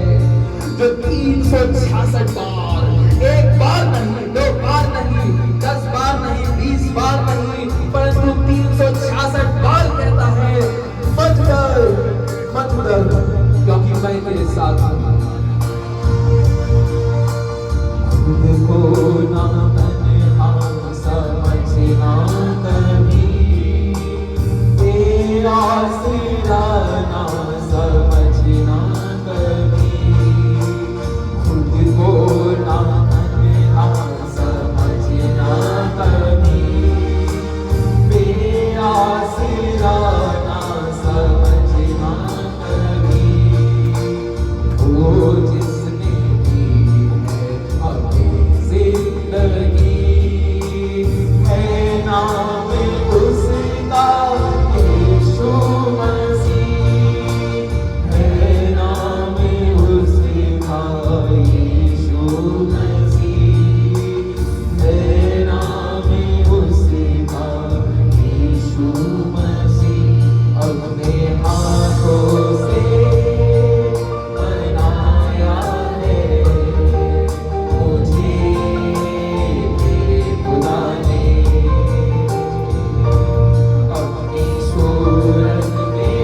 जो 366 बार, एक बार नहीं, 2 बार नहीं, 10 बार नहीं, 20 बार नहीं, परंतु 366 बार कहता है मत डर, मत डर, क्योंकि मैं तेरे साथ हूं। खुद को ना तन्हा समझना कभी, बेआसरा ना समझना कभी, खुद को ना तन्हा समझना कभी, बेआसरा ना समझना कभी, वो जिसने दी है हमें जिंदगी, है नाम उसका यीशु मसीह, है नाम उसका यीशु मसीह, है नाम उसका यीशु मसीह। अपने हाथों से बनाया है मुझे मेरे खुदा ने, अपनी सूरत में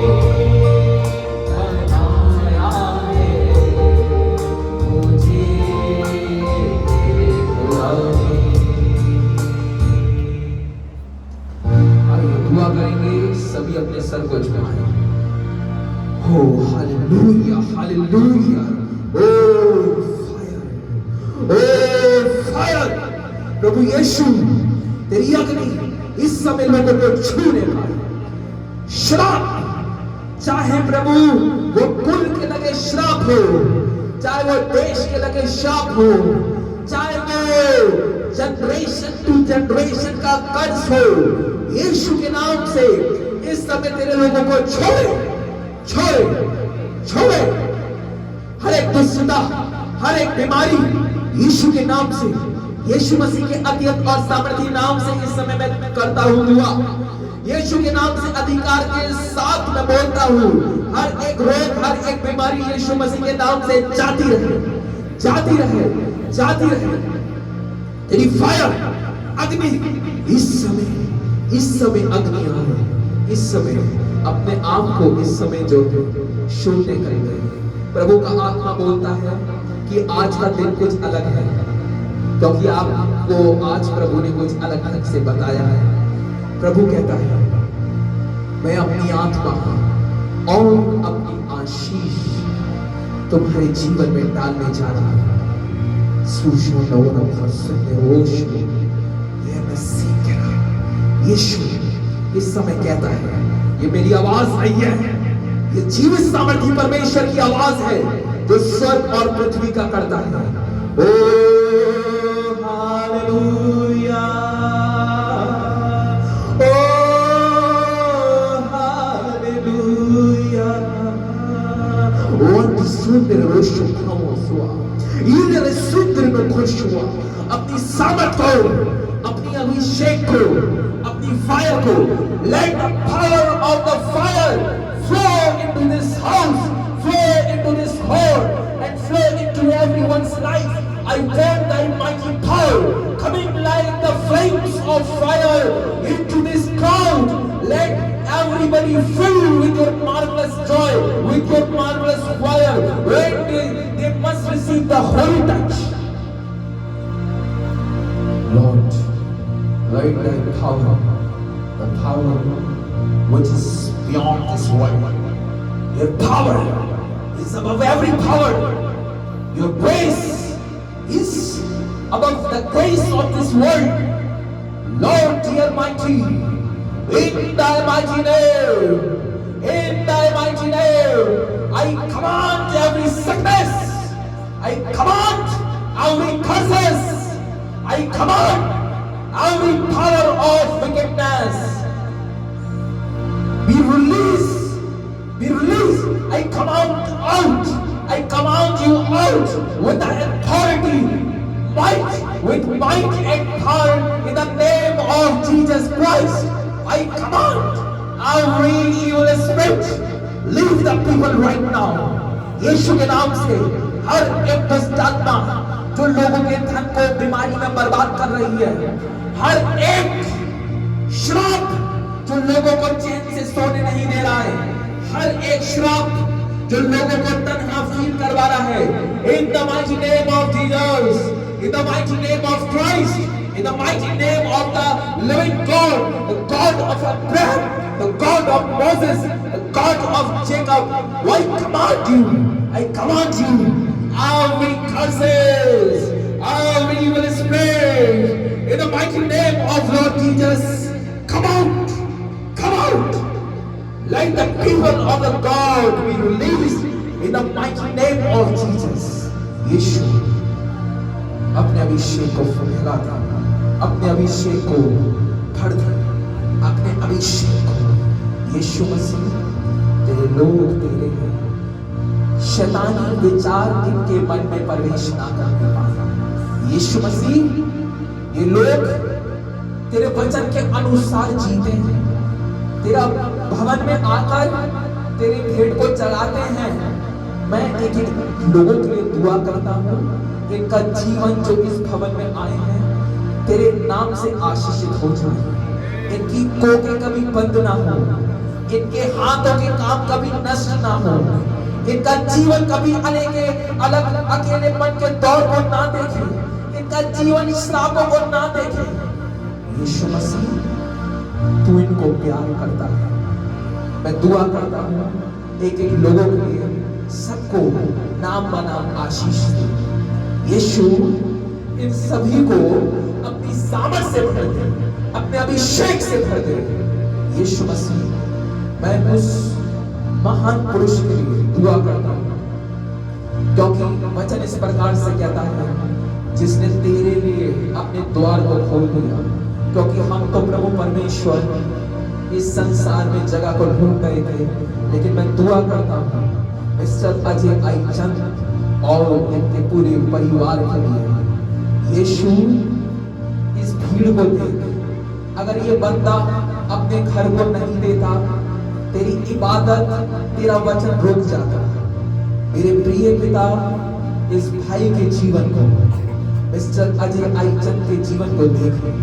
बनाया है मुझे मेरे खुदा ने। आइए दुआ करेंगे, सभी अपने सर को झुकाएं। हो हालेलुया, हालेलुया। ओ फायर, प्रभु यीशु तेरी अग्नि इस समय लोगों को छूने पाए। श्राप, चाहे प्रभु वो कुल के लगे श्राप हो, चाहे वो देश के लगे श्राप हो, चाहे वो जनरेशन टू जनरेशन का कर्ज हो, यीशु के नाम से इस समय तेरे लोगों को छोड़े, छोड़े, छोड़े। हर एक दुष्टता, हर एक बीमारी यीशु के नाम से, यीशु मसीह के अत्यंत और सामर्थी नाम से इस समय मैं करता हूं दुआ। यीशु के नाम से अधिकार के साथ मैं बोलता हूं, हर एक रोग, हर एक बीमारी यीशु मसीह के नाम से जाती रहे, जाती रहे, जाती रहे। तेरी फायर अग्नि इस समय अग्नि आ रही, इस समय अपने आप को इस समय जो शून्य करेंगे। प्रभु का आत्मा बोलता है कि आज का दिन कुछ अलग है, क्योंकि आपको आज प्रभु ने कुछ अलग अलग से बताया है। प्रभु कहता है मैं अपनी आत्मा और अपनी आशीष तुम्हारे जीवन में डालने जा रहा हूं। यीशु इस समय कहता है, ये मेरी आवाज नहीं है, ये जीवित सामर्थी परमेश्वर की आवाज है जो स्वर्ग और पृथ्वी का करता है। ओ हालेलुया, ओ हालेलुया। Onde सुंदर रोशो खामोशुआ, इधर सुंदर में खुश हुआ। अपनी सामर्थ को, अपनी अभी अभिषेक को, अपनी फायर को, let the power of the fire flow into this house, flow into this hall, and flow into everyone's life. I want thy mighty power coming like the flames of fire into this crowd. Let everybody fill with your marvelous joy, with your marvelous fire. When they must receive the holy touch. Lord, let thy power, the power which is beyond this world. Your power is above every power. Your grace is above the grace of this world. Lord, dear mighty, in thy mighty name, in thy mighty name, I command every sickness, I command every curses, I command every power of wickedness. Be released, be released. I command out, I command you out with the authority, might, with might and power in the name of Jesus Christ. I command every evil spirit, leave the people right now. यीशु के नाम से हर एक दुष्ट आत्मा जो लोगों के धन को बीमारी में बर्बाद कर रही है, हर एक श्राप जो लोगों को चैन से सोने नहीं दे रहा है, हर एक श्राप जो लोगों को तन्हा फील करवा रहा है, in the mighty name of Jesus, in the mighty name of Christ, in the mighty name of the living God, the God of Abraham, the God of Moses, the God of Jacob, I command you, every curses, every evil spirit, in the mighty name of Lord Jesus, come out, come out. Let the people of the God be released in the mighty name of Jesus. यीशु अपने अभिषेक को फैला था, अपने अभिषेक को भर दे, अपने अभिषेक को। यीशु मसीह, तेरे लोग तेरे हैं, शैतानी विचार इनके मन में प्रवेश ना करने पाए। यीशु मसीह, ये लोग तेरे वचन के अनुसार जीते हैं, तेरा भवन में आकर तेरी भेंट को चढ़ाते हैं। मैं एक एक लोगों के लिए दुआ करता हूँ, इनका जीवन जो इस भवन में आए हैं तेरे नाम से आशीषित हो जाए, इनकी कोखें कभी बंद ना हो, इनके हाथों के काम कभी नष्ट ना हो, इनका जीवन कभी अलग अकेलेपन के दौर को ना देखे, इनका जीवन श्रापों को ना देखे। यीशु मसीह, तू इनको प्यार करता है। मैं दुआ करता हूँ एक एक लोगों के लिए, सबको नाम बनाम आशीष दे। यीशु, इन सभी को अपनी सामर्थ से भर दे, अपने अभिषेक से भर दे। यीशु मसीह, मैं उस महान पुरुष के लिए दुआ करता हूँ, क्योंकि वचन इस प्रकार से कहता है, जिसने तेरे लिए अपने द्वार को खोल दिया। क्योंकि हम तो प्रभु परमेश्वर इस संसार में जगह को ढूंढ गए थे, लेकिन मैं दुआ करता हूँ मिस्टर अजय आईचंद और इनके पूरे परिवार के लिए। यीशु, इस भीड़ को देख, अगर ये बंदा अपने घर को नहीं देता, तेरी इबादत, तेरा वचन रुक जाता। मेरे प्रिय पिता, इस भाई के जीवन को, मिस्टर अजय आईचंद के जीवन को देखे।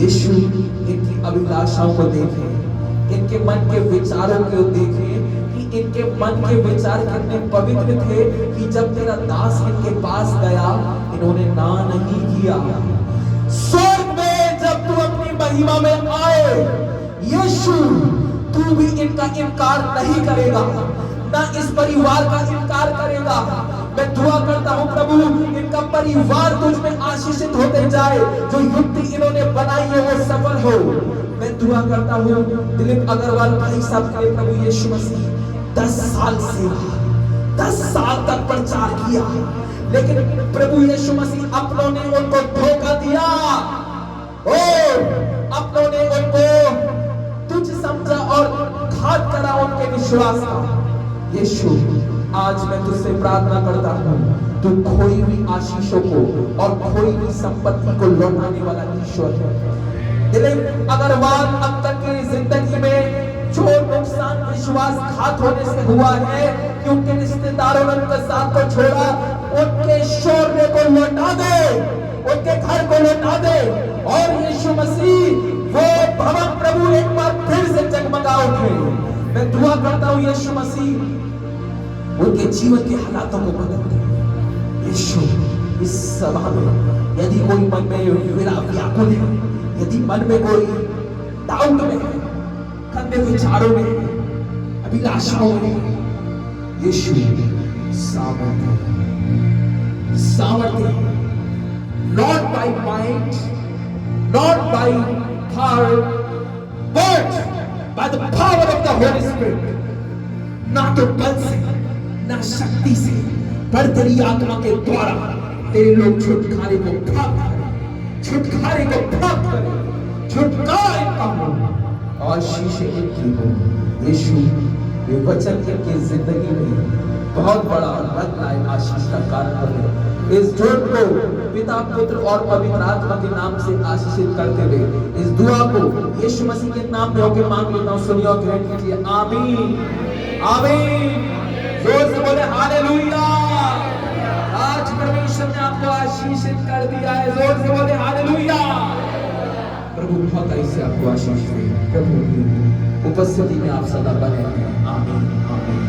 यीशु, इनकी अभिलाषाओं को देखे, इनके मन के विचारों को देखे कि इनके मन के विचार कितने पवित्र थे कि जब तेरा दास इनके पास गया, इन्होंने ना नहीं किया। स्वर्ग में जब तू अपनी महिमा में आए, यीशु, तू भी इनका इनकार नहीं करेगा, ना इस परिवार का इनकार करेगा। मैं दुआ करता हूँ प्रभु, इनका परिवार तुझ में आशीषित होते जाए, जो युक्ति इन्होंने बनाई है वो सफल हो। मैं दुआ करता हूँ दिलीप अग्रवाल भाई साहब के लिए प्रभु यीशु मसीह, 10 साल सेवा, 10 साल तक प्रचार किया, लेकिन प्रभु यीशु मसीह अपनों ने उनको धोखा दिया, अपनों ने उनको तुझ समझा और घात करा उनके विश्वास का। यीशु, आज मैं तुझसे प्रार्थना करता हूँ, तू खोई हुई आशीषों को और खोई हुई संपत्ति को लौटाने वाला ईश्वर है। दिलीप अग्रवाल अब तक की जिंदगी में जो नुकसान विश्वासघात होने से हुआ है कि उनके रिश्तेदारों ने उनके साथ को छोड़ा, उनके शौर्य को लौटा दे, उनके घर को लौटा दे और यीशु मसीह वो भवन प्रभु एक बार फिर से जगमगा उठे। मैं दुआ करता हूं यीशु मसीह उनके जीवन के हालातों को बदल दे। यीशु इस सभा में यदि कोई मन में व्याकुल है, यदि मन में कोई डाउट में है, गंदे विचारों में, अभिलाषाओं में, यीशु सामर्थ्य, not by might, not by power, but by the power of the Holy Spirit. ना तो बल से, ना शक्ति से, पर तेरी आत्मा के द्वारा तेरे लोग छुटकारे को प्राप्त करें, छुटकारे को प्राप्त करें, छुटकारे का हो और शीशे इनकी हो। यीशु ये वचन इनकी जिंदगी में बहुत बड़ा रंग लाए, आशीष का कारण बने। इस झूठ को पिता पुत्र और पवित्र आत्मा के नाम से आशीषित करते हुए इस दुआ को यीशु मसीह के नाम में होकर मांग लेता हूं। सुनिए और ग्रहण कीजिए। आमीन, आमीन। जोर से बोले हालेलुया। आज परमेश्वर ने आपको आशीषित कर दिया है। जोर से बोले हालेलुया। प्रभु बहुत ऐसे आपको आशीष दे। प्रभु की उपस्थिति में आप सदा बने हैं। आमीन, आमीन।